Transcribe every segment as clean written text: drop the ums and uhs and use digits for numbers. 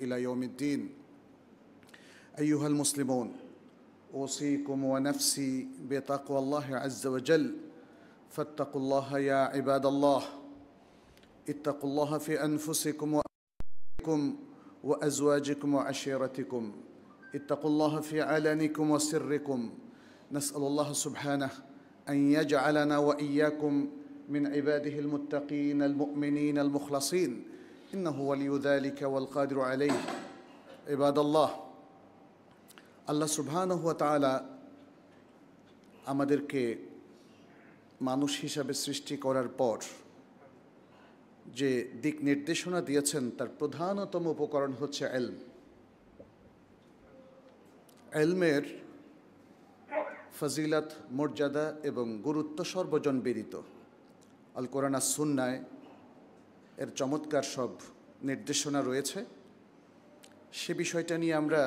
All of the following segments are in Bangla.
إلى يوم الدين. أيها المسلمون، أوصيكم ونفسي بتقوى الله عز وجل، فاتقوا الله يا عباد الله. اتقوا الله في أنفسكم وأهليكم وأزواجكم وعشيرتكم. اتقوا الله في علنكم وسركم. نسأل الله سبحانه أن يجعلنا وإياكم من عباده المتقين المؤمنين المخلصين، إنه ولي ذلك والقادر عليه. عباد الله, আল্লাহ সুবহানাহু ওয়া তাআলা আমাদেরকে মানুষ হিসাবে সৃষ্টি করার পর যে দিক নির্দেশনা দিয়েছেন তার প্রধানতম উপকরণ হচ্ছে ইলম। ইলমের ফজিলত, মর্যাদা এবং গুরুত্ব সর্বজন বিদিত। আল কোরআন আর সুন্নায় এর চমৎকার সব নির্দেশনা রয়েছে। সে বিষয়টা নিয়ে আমরা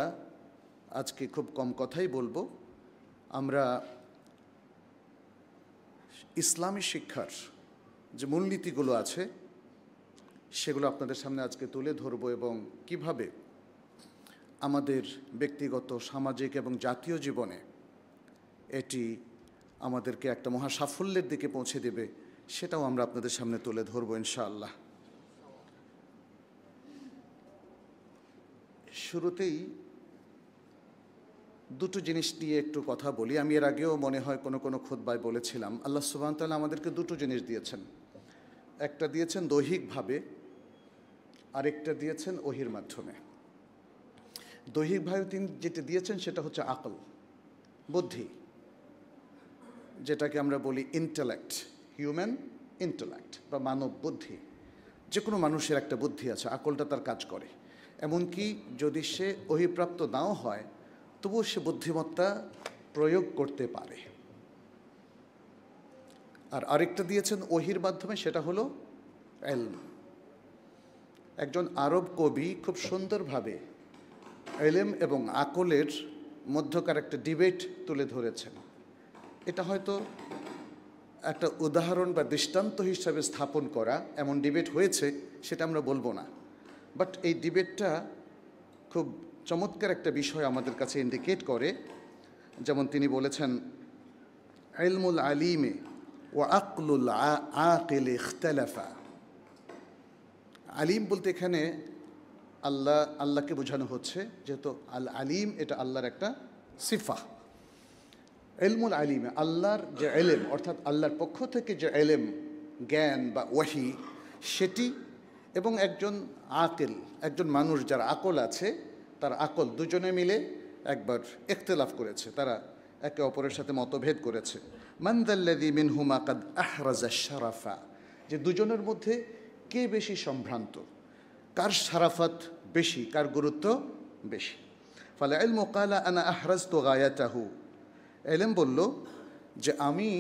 আজকে খুব কম কথাই বলবো। আমরা ইসলামী শিক্ষার যে মূলনীতিগুলো আছে সেগুলো আপনাদের সামনে আজকে তুলে ধরবো এবং কিভাবে আমাদের ব্যক্তিগত, সামাজিক এবং জাতীয় জীবনে এটি আমাদেরকে একটা মহা সাফল্যের দিকে পৌঁছে দেবে সেটাও আমরা আপনাদের সামনে তুলে ধরবো ইনশাআল্লাহ। শুরুতেই দুটো জিনিস নিয়ে একটু কথা বলি। আমি এর আগেও মনে হয় কোনো খুতবায় বলেছিলাম, আল্লাহ সুবহানাহু ওয়া তাআলা আমাদেরকে দুটো জিনিস দিয়েছেন। একটা দিয়েছেন দৈহিকভাবে, আরেকটা দিয়েছেন ওহির মাধ্যমে। দৈহিকভাবে তিনি যেটা দিয়েছেন সেটা হচ্ছে আকল, বুদ্ধি, যেটাকে আমরা বলি ইন্টেলেক্ট, হিউম্যান ইন্টেলেক্ট বা মানব বুদ্ধি। যে কোনো মানুষের একটা বুদ্ধি আছে, আকলটা তার কাজ করে। এমনকি যদি সে ওহিপ্রাপ্ত নাও হয় তবুও সে বুদ্ধিমত্তা প্রয়োগ করতে পারে। আর আরেকটা দিয়েছেন ওহির মাধ্যমে, সেটা হলো ইলম। একজন আরব কবি খুব সুন্দরভাবে ইলম এবং আকলের মধ্যকার একটা ডিবেট তুলে ধরেছেন। এটা হয়তো একটা উদাহরণ বা দৃষ্টান্ত হিসাবে স্থাপন করা, এমন ডিবেট হয়েছে সেটা আমরা বলবো না, বাট এই ডিবেটটা খুব চমৎকার একটা বিষয় আমাদের কাছে ইন্ডিকেট করে। যেমন তিনি বলেছেন, ইলমুল আলিমে ওয়া আকলুল আকিলে ইখতালাফা। আলিম বলতে এখানে আল্লাহকে বোঝানো হচ্ছে, যেহেতু আল আলিম এটা আল্লাহর একটা সিফা। ইলমুল আলিমে আল্লাহর যে ইলম, অর্থাৎ আল্লাহর পক্ষ থেকে যে ইলম, জ্ঞান বা ওয়াহি, সেটি এবং একজন আকিল, একজন মানুষ যার আকল আছে, তার আকল দুজনে মিলে একবার ইখতিলাফ করেছে, তারা একে অপরের সাথে মতভেদ করেছে। মান যাল্লাযী মিনহুমা কাদ আহরাজা শারাফা, যে দুজনের মধ্যে কে বেশি সম্ভ্রান্ত, কার শারাফাত বেশি, কার গুরুত্ব বেশি। ফাল ইলমু ক্বালা আনা আহরাজতু গায়াতাহু, ইলম বলল যে আমি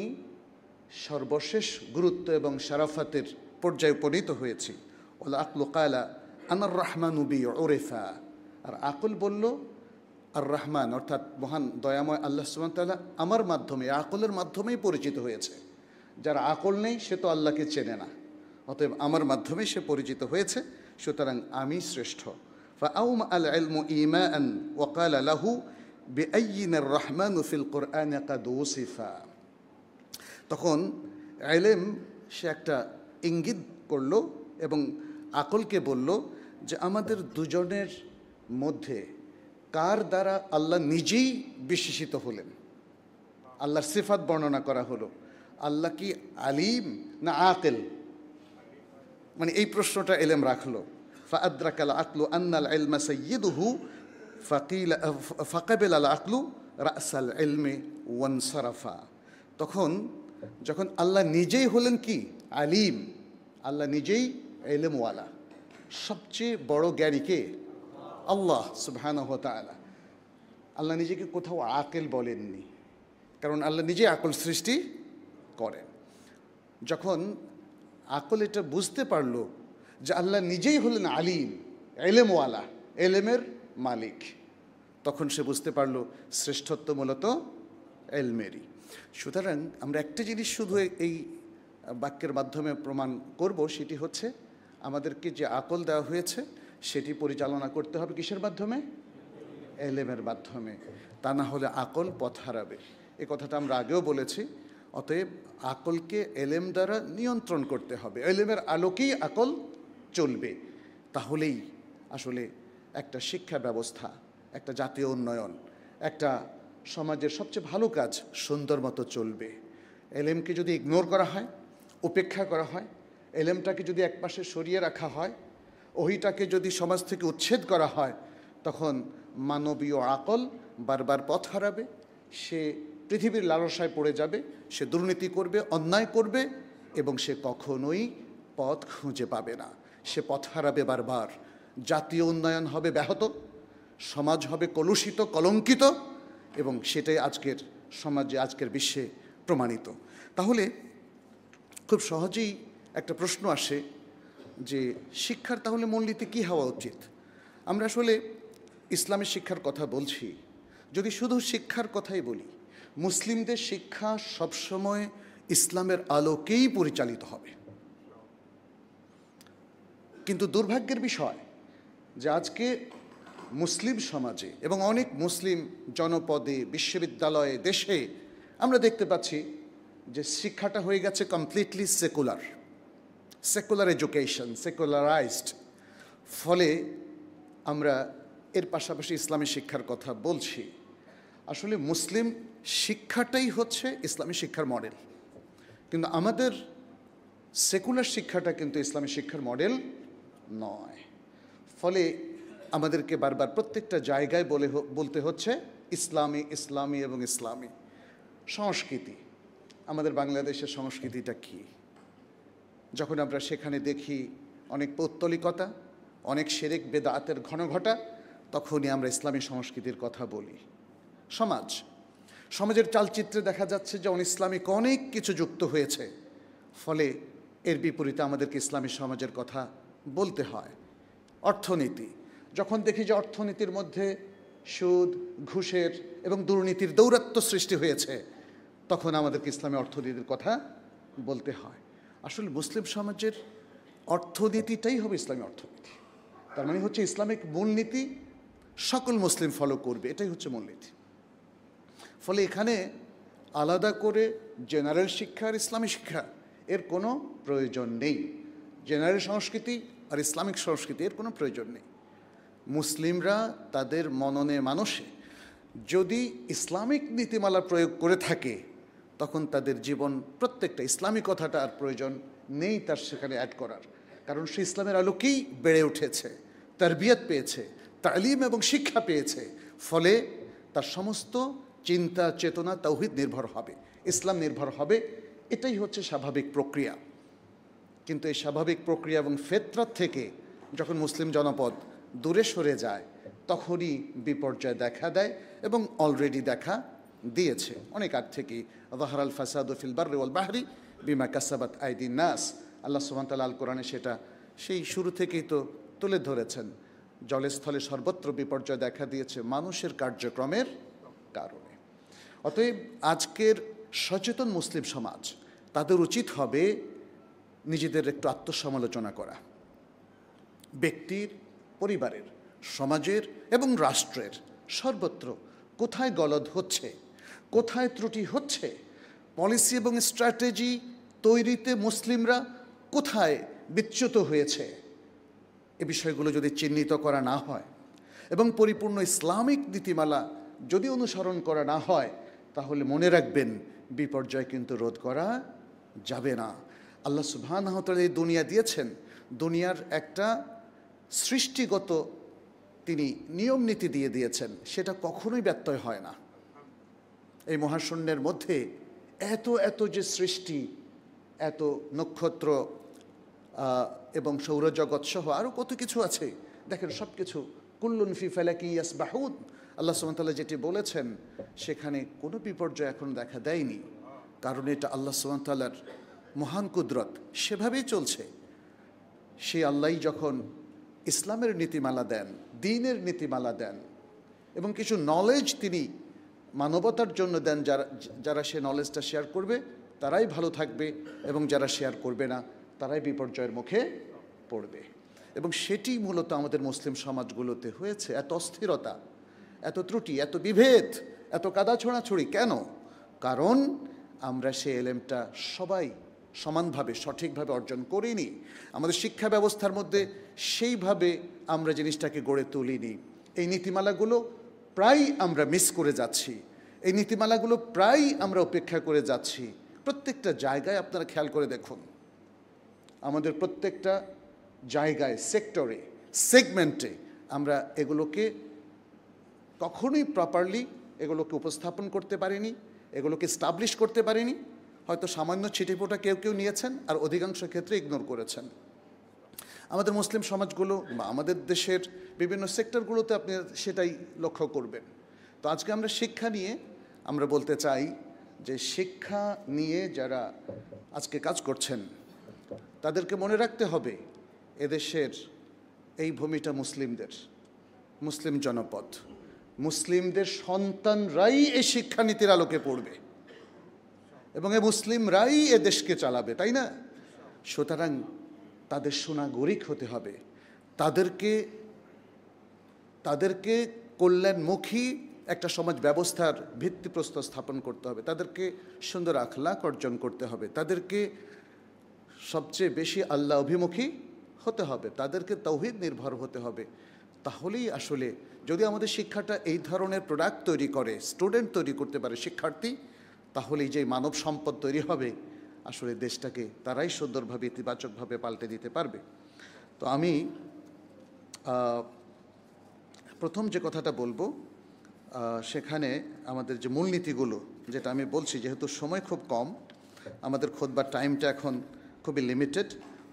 সর্বশেষ গুরুত্ব এবং শারাফাতের পর্যায়ে উপনীত হয়েছি। ওয়াল আকলু ক্বালা আনার রহমানু বি উরিফা, আর আকল বলল আর রহমান অর্থাৎ মহান দয়াময় আল্লাহ সুবহানাহু ওয়া তাআলা আমার মাধ্যমে, আকলের মাধ্যমেই পরিচিত হয়েছে। যার আকল নেই সে তো আল্লাহকে চেনে না, অতএব আমার মাধ্যমেই সে পরিচিত হয়েছে, সুতরাং আমি শ্রেষ্ঠ। ফাআউমা আল ইলমু ঈমান ওয়া ক্বালা লাহু বিআইয়িনার রহমানু ফিল কুরআন ক্বাদ ওসিফা। তখন ইলম সে একটা ইঙ্গিত করল এবং আকলকে বলল যে আমাদের দুজনের মধ্যে কার দ্বারা আল্লাহ নিজেই বিশেষিত হলেন। আল্লাহর সিফাত বর্ণনা করা হলো, আল্লাহ কি আলিম না আকিল, মানে এই প্রশ্নটা ইলম রাখলো। ফাআদরাকাল আকলু আন্নাল ইলমা সাইয়্যিদুহু ফাকিলা ফাকাবিলা আল আকলু রাসাল ইলমি ওয়ানসারাফা। তখন যখন আল্লাহ নিজেই হলেন কি আলিম, আল্লাহ নিজেই ইলমওয়ালা, সবচেয়ে বড় জ্ঞানী কে? আল্লাহ সুবহানাহু ওয়া তাআলা। আল্লাহ নিজেকে কোথাও আকিল বলেননি, কারণ আল্লাহ নিজেই আকল সৃষ্টি করেন। যখন আকল এটা বুঝতে পারলো যে আল্লাহ নিজেই হলেন আলিম, ইলমওয়ালা, ইলমের মালিক, তখন সে বুঝতে পারলো শ্রেষ্ঠত্ব মূলত ইলমেরই। সুতরাং আমরা একটা জিনিস শুধু এই বাক্যের মাধ্যমে প্রমাণ করব, সেটি হচ্ছে আমাদেরকে যে আকল দেওয়া হয়েছে সেটি পরিচালনা করতে হবে কিসের মাধ্যমে? এলেমের মাধ্যমে। তা না হলে আকল পথ হারাবে। এ কথাটা আমরা আগেও বলেছি। অতএব আকলকে এলেম দ্বারা নিয়ন্ত্রণ করতে হবে, এলেমের আলোকেই আকল চলবে। তাহলেই আসলে একটা শিক্ষা ব্যবস্থা, একটা জাতীয় উন্নয়ন, একটা সমাজের সবচেয়ে ভালো কাজ সুন্দর মতো চলবে। এলেমকে যদি ইগনোর করা হয়, উপেক্ষা করা হয়, এলেমটাকে যদি একপাশে সরিয়ে রাখা হয়, ওহিটাকে যদি সমাজ থেকে উচ্ছেদ করা হয়, তখন মানবীয় আকল বারবার পথ হারাবে, সে পৃথিবীর লালসায় পড়ে যাবে, সে দুর্নীতি করবে, অন্যায় করবে এবং সে কখনোই পথ খুঁজে পাবে না, সে পথ হারাবে বারবার। জাতীয় উন্নয়ন হবে ব্যাহত, সমাজ হবে কলুষিত, কলঙ্কিত, এবং সেটাই আজকের সমাজে, আজকের বিশ্বে প্রমাণিত। তাহলে খুব সহজেই একটা প্রশ্ন আসে যে শিক্ষার তাহলে মূলনীতি কী হওয়া উচিত? আমরা আসলে ইসলামের শিক্ষার কথা বলছি। যদি শুধু শিক্ষার কথাই বলি, মুসলিমদের শিক্ষা সবসময় ইসলামের আলোকেই পরিচালিত হবে। কিন্তু দুর্ভাগ্যের বিষয় যে আজকে মুসলিম সমাজে এবং অনেক মুসলিম জনপদে, বিশ্ববিদ্যালয়ে, দেশে আমরা দেখতে পাচ্ছি যে শিক্ষাটা হয়ে গেছে কমপ্লিটলি সেকুলার এডুকেশন, সেকুলারাইজড। ফলে আমরা এর পাশাপাশি ইসলামী শিক্ষার কথা বলছি। আসলে মুসলিম শিক্ষাটাই হচ্ছে ইসলামী শিক্ষার মডেল, কিন্তু আমাদের সেকুলার শিক্ষাটা কিন্তু ইসলামী শিক্ষার মডেল নয়। ফলে আমাদেরকে বারবার প্রত্যেকটা জায়গায় বলতে হচ্ছে ইসলামী, ইসলামী এবং ইসলামী। সংস্কৃতি, আমাদের বাংলাদেশের সংস্কৃতিটা কী? যখন আমরা সেখানে দেখি অনেক পৌত্তলিকতা, অনেক শিরক বেদাতের ঘনঘটা, তখনই আমরা ইসলামী সংস্কৃতির কথা বলি। সমাজের চালচিত্রে দেখা যাচ্ছে যে অনইসলামিক অনেক কিছু যুক্ত হয়েছে, ফলে এর বিপরীতে আমাদেরকে ইসলামী সমাজের কথা বলতে হয়। অর্থনীতি, যখন দেখি যে অর্থনীতির মধ্যে সুদ, ঘুষের এবং দুর্নীতির দৌরাত্ম্য সৃষ্টি হয়েছে, তখন আমাদেরকে ইসলামী অর্থনীতির কথা বলতে হয়। আসলে মুসলিম সমাজের অর্থনীতিটাই হবে ইসলামী অর্থনীতি। তার মানে হচ্ছে ইসলামিক মূলনীতি সকল মুসলিম ফলো করবে, এটাই হচ্ছে মূলনীতি। ফলে এখানে আলাদা করে জেনারেল শিক্ষা আর ইসলামী শিক্ষা এর কোনো প্রয়োজন নেই। জেনারেল সংস্কৃতি আর ইসলামিক সংস্কৃতি এর কোনো প্রয়োজন নেই। মুসলিমরা তাদের মননে মানসে যদি ইসলামিক নীতিমালা প্রয়োগ করে থাকে, তখন তাদের জীবন প্রত্যেকটা ইসলামী কথাটা আর প্রয়োজন নেই তার সেখানে অ্যাড করার, কারণ সে ইসলামের আলোকেই বেড়ে উঠেছে, তারবিয়ত পেয়েছে, তালিম এবং শিক্ষা পেয়েছে। ফলে তার সমস্ত চিন্তা, চেতনা তাওহীদ নির্ভর হবে, ইসলাম নির্ভর হবে। এটাই হচ্ছে স্বাভাবিক প্রক্রিয়া। কিন্তু এই স্বাভাবিক প্রক্রিয়া এবং ফেতরাত থেকে যখন মুসলিম জনপদ দূরে সরে যায়, তখনই বিপর্যয় দেখা দেয় এবং অলরেডি দেখা দিয়েছে অনেক আগ থেকেই। যাহারাল ফাসাদু ফিল বাররি ওয়াল বাহরি বিমা কাসাবাত আইদিন নাস, আল্লাহ সুবহানাহু ওয়া তাআলা আল কোরআনে সেটা সেই শুরু থেকেই তো তুলে ধরেছেন। জলে স্থলে সর্বত্র বিপর্যয় দেখা দিয়েছে মানুষের কার্যক্রমের কারণে। অতএব আজকের সচেতন মুসলিম সমাজ, তাদের উচিত হবে নিজেদের একটু আত্মসমালোচনা করা। ব্যক্তির, পরিবারের, সমাজের এবং রাষ্ট্রের সর্বত্র কোথায় গলদ হচ্ছে, কোথায় ত্রুটি হচ্ছে, পলিসি এবং স্ট্র্যাটেজি তৈরিতে মুসলিমরা কোথায় বিচ্যুত হয়েছে, এ বিষয়গুলো যদি চিহ্নিত করা না হয় এবং পরিপূর্ণ ইসলামিক নীতিমালা যদি অনুসরণ করা না হয়, তাহলে মনে রাখবেন বিপর্যয় কিন্তু রোধ করা যাবে না। আল্লাহ সুবহানাহু ওয়া তাআলা এই দুনিয়া দিয়েছেন, দুনিয়ার একটা সৃষ্টিগত তিনি নিয়ম নীতি দিয়ে দিয়েছেন, সেটা কখনোই ব্যত্যয় হয় না। এই মহাশূন্যের মধ্যে এত এত যে সৃষ্টি, এত নক্ষত্র এবং সৌরজগৎ সহ আরও কত কিছু আছে, দেখেন সব কিছু কুল্লুন ফি ফালাকি ইয়াসবাহুন, আল্লাহ সুবহানাহু ওয়া তাআলা যেটি বলেছেন সেখানে কোনো বিপর্যয় এখন দেখা দেয়নি, কারণ এটা আল্লাহ সুবহানাহু ওয়া তাআলার মহান কুদরত, সেভাবেই চলছে। সেই আল্লাহই যখন ইসলামের নীতিমালা দেন, দ্বীনের নীতিমালা দেন এবং কিছু নলেজ তিনি মানবতার জন্য দেন, যারা সে নলেজটা শেয়ার করবে তারাই ভালো থাকবে এবং যারা শেয়ার করবে না তারাই বিপর্যয়ের মুখে পড়বে। এবং সেটি মূলত আমাদের মুসলিম সমাজগুলোতে হয়েছে। এত অস্থিরতা, এত ত্রুটি, এত বিভেদ, এত কাদা ছোঁড়াছুড়ি কেন? কারণ আমরা সেই এলেমটা সবাই সমানভাবে সঠিকভাবে অর্জন করিনি। আমাদের শিক্ষা ব্যবস্থার মধ্যে সেইভাবে আমরা জিনিসটাকে গড়ে তুলিনি। এই নীতিমালাগুলো প্রায় আমরা মিস করে যাচ্ছি, এই নীতিমালাগুলো প্রায় আমরা উপেক্ষা করে যাচ্ছি। প্রত্যেকটা জায়গায় আপনারা খেয়াল করে দেখুন, আমাদের প্রত্যেকটা জায়গায়, সেক্টরে, সেগমেন্টে আমরা এগুলোকে কখনোই প্রপারলি এগুলোকে উপস্থাপন করতে পারিনি, এগুলোকে স্টাবলিশ করতে পারিনি। হয়তো সামান্য ছিটেফোঁটা কেউ কেউ নিয়েছেন, আর অধিকাংশ ক্ষেত্রে ইগনোর করেছেন। আমাদের মুসলিম সমাজগুলো বা আমাদের দেশের বিভিন্ন সেক্টরগুলোতে আপনি সেটাই লক্ষ্য করবেন। তো আজকে আমরা শিক্ষা নিয়ে আমরা বলতে চাই যে শিক্ষা নিয়ে যারা আজকে কাজ করছেন তাদেরকে মনে রাখতে হবে এদেশের এই ভূমিটা মুসলিমদের, মুসলিম জনপদ, মুসলিমদের সন্তানরাই এই শিক্ষানীতির আলোকে পড়বে এবং এই মুসলিমরাই এ দেশকে চালাবে, তাই না? সুতরাং তাদের সুনাগরিক হতে হবে, তাদেরকে কল্যাণমুখী একটা সমাজ ব্যবস্থার ভিত্তিপ্রস্তর স্থাপন করতে হবে, তাদেরকে সুন্দর আখলাক অর্জন করতে হবে, তাদেরকে সবচেয়ে বেশি আল্লাহ অভিমুখী হতে হবে, তাদেরকে তাওহীদ নির্ভর হতে হবে। তাহলেই আসলে যদি আমাদের শিক্ষাটা এই ধরনের প্রোডাক্ট তৈরি করে, স্টুডেন্ট তৈরি করতে পারে, শিক্ষার্থী, তাহলেই যে মানব সম্পদ তৈরি হবে আসলে দেশটাকে তারাই সুন্দরভাবে ইতিবাচকভাবে পাল্টে দিতে পারবে। তো আমি প্রথম যে কথাটা বলবো সেখানে আমাদের যে মূলনীতিগুলো, যেটা আমি বলছি, যেহেতু সময় খুব কম, আমাদের খুতবার টাইমটা এখন খুবই লিমিটেড,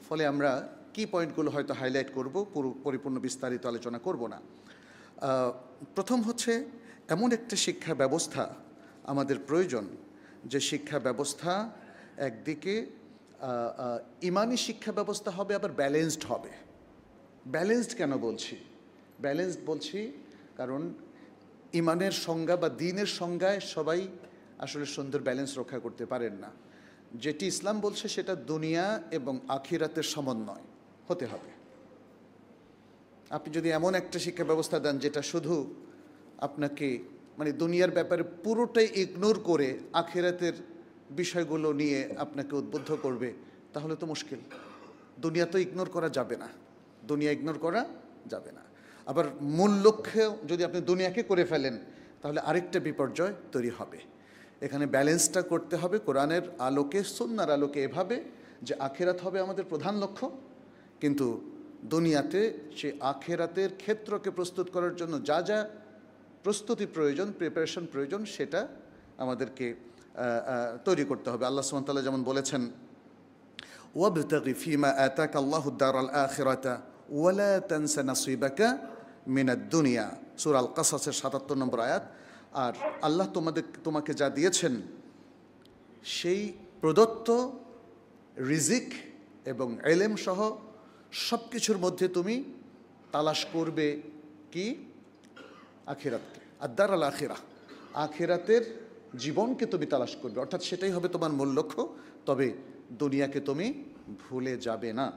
ফলে আমরা কি পয়েন্টগুলো হয়তো হাইলাইট করব, পরিপূর্ণ বিস্তারিত আলোচনা করব না। প্রথম হচ্ছে এমন একটা শিক্ষা ব্যবস্থা আমাদের প্রয়োজন যে শিক্ষা ব্যবস্থা একদিকে ইমানি শিক্ষা ব্যবস্থা হবে, আবার ব্যালেন্সড হবে। ব্যালেন্সড কেন বলছি? ব্যালেন্সড বলছি কারণ ইমানের সংজ্ঞা বা দ্বীনের সংজ্ঞায় সবাই আসলে সুন্দর ব্যালেন্স রক্ষা করতে পারেন না। যেটি ইসলাম বলছে সেটা দুনিয়া এবং আখিরাতের সমন্বয় হতে হবে। আপনি যদি এমন একটা শিক্ষা ব্যবস্থা দেন যেটা শুধু আপনাকে মানে দুনিয়ার ব্যাপারে পুরোটাই ইগনোর করে আখিরাতের বিষয়গুলো নিয়ে আপনাকে উদ্বুদ্ধ করবে, তাহলে তো মুশকিল। দুনিয়া তো ইগনোর করা যাবে না, দুনিয়া ইগনোর করা যাবে না। আবার মূল লক্ষ্যেও যদি আপনি দুনিয়াকে করে ফেলেন তাহলে আরেকটা বিপর্যয় তৈরি হবে। এখানে ব্যালেন্সটা করতে হবে কোরআনের আলোকে, সুন্নাহর আলোকে, এভাবে যে আখিরাত হবে আমাদের প্রধান লক্ষ্য, কিন্তু দুনিয়াতে সে আখিরাতের ক্ষেত্রকে প্রস্তুত করার জন্য যা যা প্রস্তুতি প্রয়োজন, প্রিপারেশন প্রয়োজন, সেটা আমাদেরকে তৈরি করতে হবে। আল্লাহ সুবহানাহু ওয়া তাআলা যেমন বলেছেন, ওয়াবতাগি ফীমা আতাকা আল্লাহু দারাল আখিরাতা ওয়ালা তানসা নাসিবাকা মিনাদ দুনিয়া, সূরা আল কাসাসের ৭৭ নম্বর আয়াত। আর আল্লাহ তোমাকে যা দিয়েছেন সেই প্রদত্ত রিজিক এবং ইলম সহ সব কিছুর মধ্যে তুমি তালাশ করবে কি? আখিরাতকে, আদ-দার আল আখিরা, আখিরাতের জীবনকে তুমি তালাশ করবে, অর্থাৎ সেটাই হবে তোমার মূল লক্ষ্য। তবে দুনিয়াকে তুমি ভুলে যাবে না।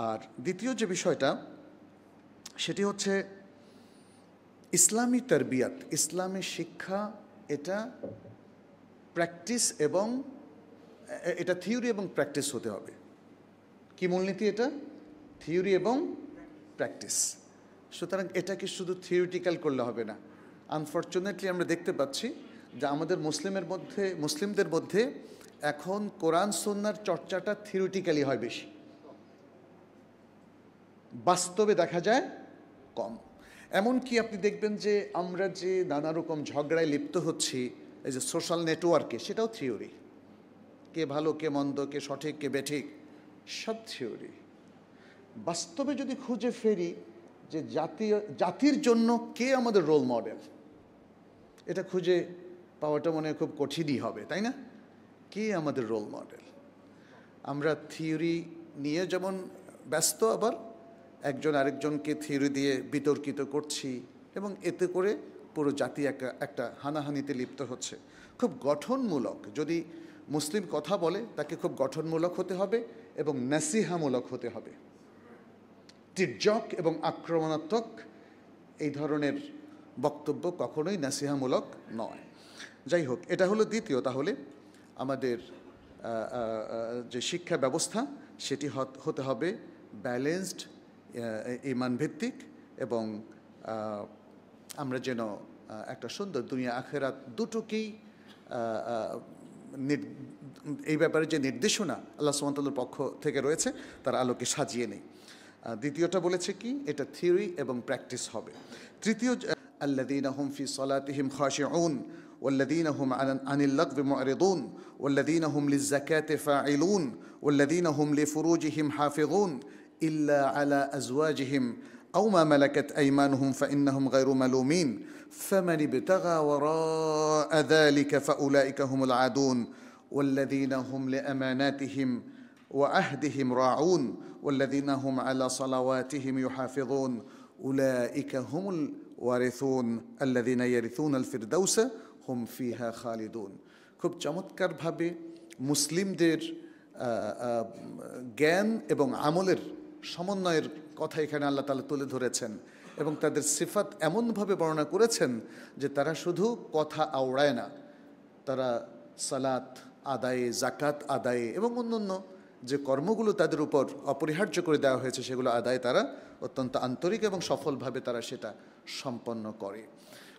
আর দ্বিতীয় যে বিষয়টা সেটি হচ্ছে ইসলামী তারবিয়াত, ইসলামী শিক্ষা। এটা প্র্যাকটিস এবং এটা থিওরি এবং প্র্যাকটিস হতে হবে। কি মূলনীতি? এটা থিওরি এবং প্র্যাকটিস। সুতরাং এটাকে শুধু থিওরিটিক্যাল করলে হবে না। আনফর্চুনেটলি আমরা দেখতে পাচ্ছি যে আমাদের মুসলিমদের মধ্যে এখন কোরআন সুন্নাহর চর্চাটা থিওরিটিক্যালি হয় বেশি, বাস্তবে দেখা যায় কম। এমনকি আপনি দেখবেন যে আমরা যে নানা রকম ঝগড়ায় লিপ্ত হচ্ছি এই যে সোশ্যাল নেটওয়ার্কে, সেটাও থিওরি। কে ভালো, কে মন্দ, কে সঠিক, কে বেঠিক, সব থিওরি। বাস্তবে যদি খুঁজে ফেরি যে জাতির জন্য কে আমাদের রোল মডেল, এটা খুঁজে পাওয়াটা মনে হয় খুব কঠিনই হবে, তাই না? কে আমাদের রোল মডেল? আমরা থিওরি নিয়ে যেমন ব্যস্ত, আবার একজন আরেকজনকে থিওরি দিয়ে বিতর্কিত করছি এবং এতে করে পুরো জাতি একটা হানাহানিতে লিপ্ত হচ্ছে। খুব গঠনমূলক, যদি মুসলিম কথা বলে তাকে খুব গঠনমূলক হতে হবে এবং নাসিহামূলক হতে হবে। তীর্যক এবং আক্রমণাত্মক এই ধরনের বক্তব্য কখনোই নাসিহামূলক নয়। যাই হোক, এটা হলো দ্বিতীয়। তাহলে আমাদের যে শিক্ষা ব্যবস্থা সেটি হতে হবে ব্যালেন্সড, ঈমানভিত্তিক, এবং আমরা যেন একটা সুন্দর দুনিয়া আখেরাত দুটোকেই এই ব্যাপারে যে নির্দেশনা আল্লাহ সুবহানাহু ওয়া তাআলার পক্ষ থেকে রয়েছে তার আলোকে সাজিয়ে নেই। দ্বিতীয়টা বলেছে কি, এটা থিওরি এবং প্র্যাকটিস হবে। তৃতীয়, আল্লাযীনা হুম ফি সালাতিহিম খাশিউন والذين هم عن اللغو معرضون والذين هم للزكاة فاعلون والذين هم لفروجهم حافظون إلا على أزواجهم أو ما ملكت أيمانهم فإنهم غير ملومين فمن ابتغى وراء ذلك فأولئك هم العادون والذين هم لأماناتهم وعهدهم راعون والذين هم على صلواتهم يحافظون أولئك هم الوارثون الذين يرثون الفردوس হুম ফিহা খালিদুন। খুব চমৎকারভাবে মুসলিমদের জ্ঞান এবং আমলের সমন্বয়ের কথা এখানে আল্লাহ তাআলা তুলে ধরেছেন এবং তাদের সিফাত এমনভাবে বর্ণনা করেছেন যে তারা শুধু কথা আওড়ায় না, তারা সালাত আদায়ে, জাকাত আদায়ে এবং অন্যান্য যে কর্মগুলো তাদের উপর অপরিহার্য করে দেওয়া হয়েছে সেগুলো আদায়ে তারা অত্যন্ত আন্তরিক এবং সফলভাবে তারা সেটা সম্পন্ন করে।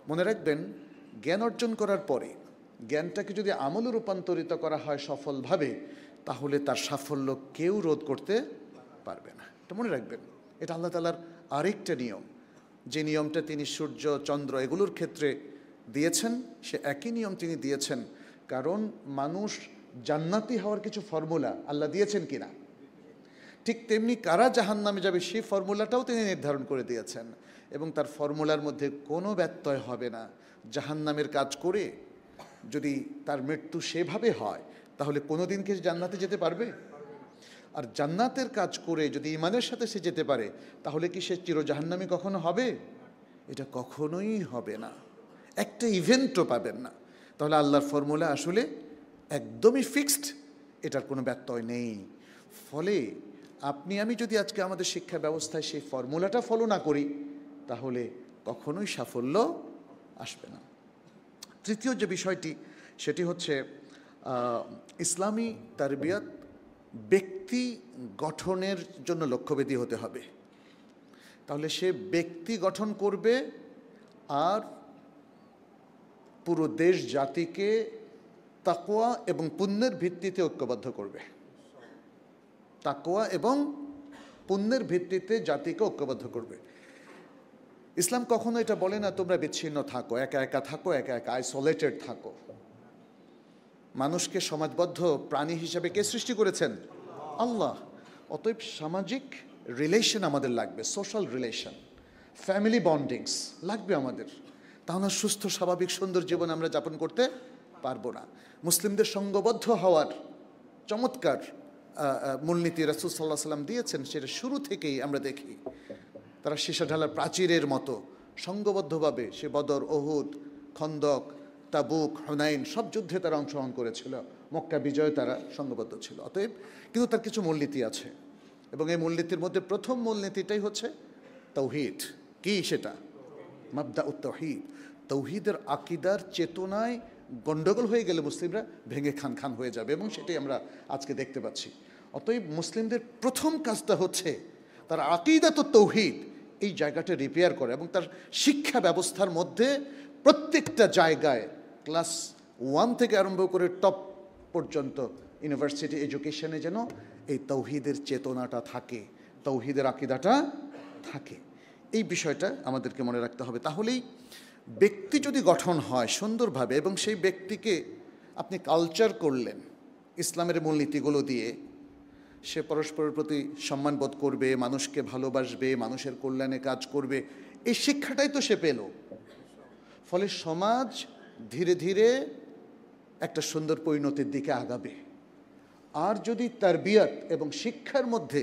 মনে রাখবেন, জ্ঞান অর্জন করার পরে জ্ঞানটাকে যদি আমলে রূপান্তরিত করা হয় সফলভাবে, তাহলে তার সাফল্য কেউ রোধ করতে পারবে না। এটা মনে রাখবেন, এটা আল্লাহ তাআলার আরেকটা নিয়ম, যে নিয়মটা তিনি সূর্য, চন্দ্র এগুলোর ক্ষেত্রে দিয়েছেন, সে একই নিয়ম তিনি দিয়েছেন। কারণ মানুষ জান্নাতি হওয়ার কিছু ফর্মুলা আল্লাহ দিয়েছেন কিনা, ঠিক তেমনি কারা জাহান্নামে যাবে সেই ফর্মুলাটাও তিনি নির্ধারণ করে দিয়েছেন এবং তার ফর্মুলার মধ্যে কোনো ব্যত্যয় হবে না। জাহান্নামের কাজ করে যদি তার মৃত্যু সেভাবে হয়, তাহলে কোনোদিন কি জান্নাতে যেতে পারবে? আর জান্নাতের কাজ করে যদি ঈমানের সাথে সে যেতে পারে, তাহলে কি সে চির জাহান্নামী কখনো হবে? এটা কখনোই হবে না, একটা ইভেন্টও পাবেন না। তাহলে আল্লাহর ফর্মুলা আসলে একদমই ফিক্সড, এটার কোনো ব্যত্যয় নেই। ফলে আপনি আমি যদি আজকে আমাদের শিক্ষা ব্যবস্থায় সেই ফর্মুলাটা ফলো না করি, তাহলে কখনোই সাফল্য আসবে না। তৃতীয় যে বিষয়টি সেটি হচ্ছে ইসলামী তারবিয়াত ব্যক্তি গঠনের জন্য লক্ষ্যভেদী হতে হবে। তাহলে সে ব্যক্তি গঠন করবে আর পুরো দেশ জাতিকে তাকওয়া এবং পুণ্যের ভিত্তিতে ঐক্যবদ্ধ করবে। তাকওয়া এবং পুণ্যের ভিত্তিতে জাতিকে ঐক্যবদ্ধ করবে। ইসলাম কখনো এটা বলে না তোমরা বিচ্ছিন্ন থাকো, একা একা থাকো, একা একা আইসোলেটেড থাকো। মানুষকে সমাজবদ্ধ প্রাণী হিসাবে কে সৃষ্টি করেছেন? আল্লাহ। অতএব সামাজিক রিলেশন আমাদের লাগবে, সোশ্যাল রিলেশন, ফ্যামিলি বন্ডিংস লাগবে আমাদের। তাহলে সুস্থ, স্বাভাবিক, সুন্দর জীবন আমরা যাপন করতে পারবো না। মুসলিমদের সঙ্গবদ্ধ হওয়ার চমৎকার মূলনীতি রাসূল সাল্লাল্লাহু আলাইহি ওয়াসাল্লাম দিয়েছেন, সেটা শুরু থেকেই আমরা দেখি। তারা সীসা ঢালার প্রাচীরের মতো সঙ্গবদ্ধভাবে সে বদর, ওহুদ, খন্দক, তাবুক, হুনাইন সব যুদ্ধে তারা অংশগ্রহণ করেছিল, মক্কা বিজয়ে তারা সঙ্গবদ্ধ ছিল। অতএব কিন্তু তার কিছু মূলনীতি আছে এবং এই মূলনীতির মধ্যে প্রথম মূলনীতিটাই হচ্ছে তাওহীদ। কি সেটা? মাবদাউত তাওহীদ। তাওহীদের আকীদার চেতনায় গণ্ডগোল হয়ে গেলে মুসলিমরা ভেঙে খান খান হয়ে যাবে এবং সেটাই আমরা আজকে দেখতে পাচ্ছি। অতএব মুসলিমদের প্রথম কাজটা হচ্ছে তার আকীদাত তাওহীদ, এই জায়গাটা রিপেয়ার করে এবং তার শিক্ষা ব্যবস্থার মধ্যে প্রত্যেকটা জায়গায় ক্লাস 1 থেকে আরম্ভ করে টপ পর্যন্ত ইউনিভার্সিটি এডুকেশনে যেন এই তাওহীদের চেতনাটা থাকে, তাওহীদের আকীদাটা থাকে। এই বিষয়টা আমাদেরকে মনে রাখতে হবে। তাহলেই ব্যক্তি যদি গঠন হয় সুন্দরভাবে এবং সেই ব্যক্তিকে আপনি কালচার করলেন ইসলামের মূলনীতিগুলো দিয়ে, সে পরস্পরের প্রতি সম্মানবোধ করবে, মানুষকে ভালোবাসবে, মানুষের কল্যাণে কাজ করবে, এই শিক্ষাটাই তো সে পেল। ফলে সমাজ ধীরে ধীরে একটা সুন্দর পরিণতির দিকে আগাবে। আর যদি তারবিয়াত এবং শিক্ষার মধ্যে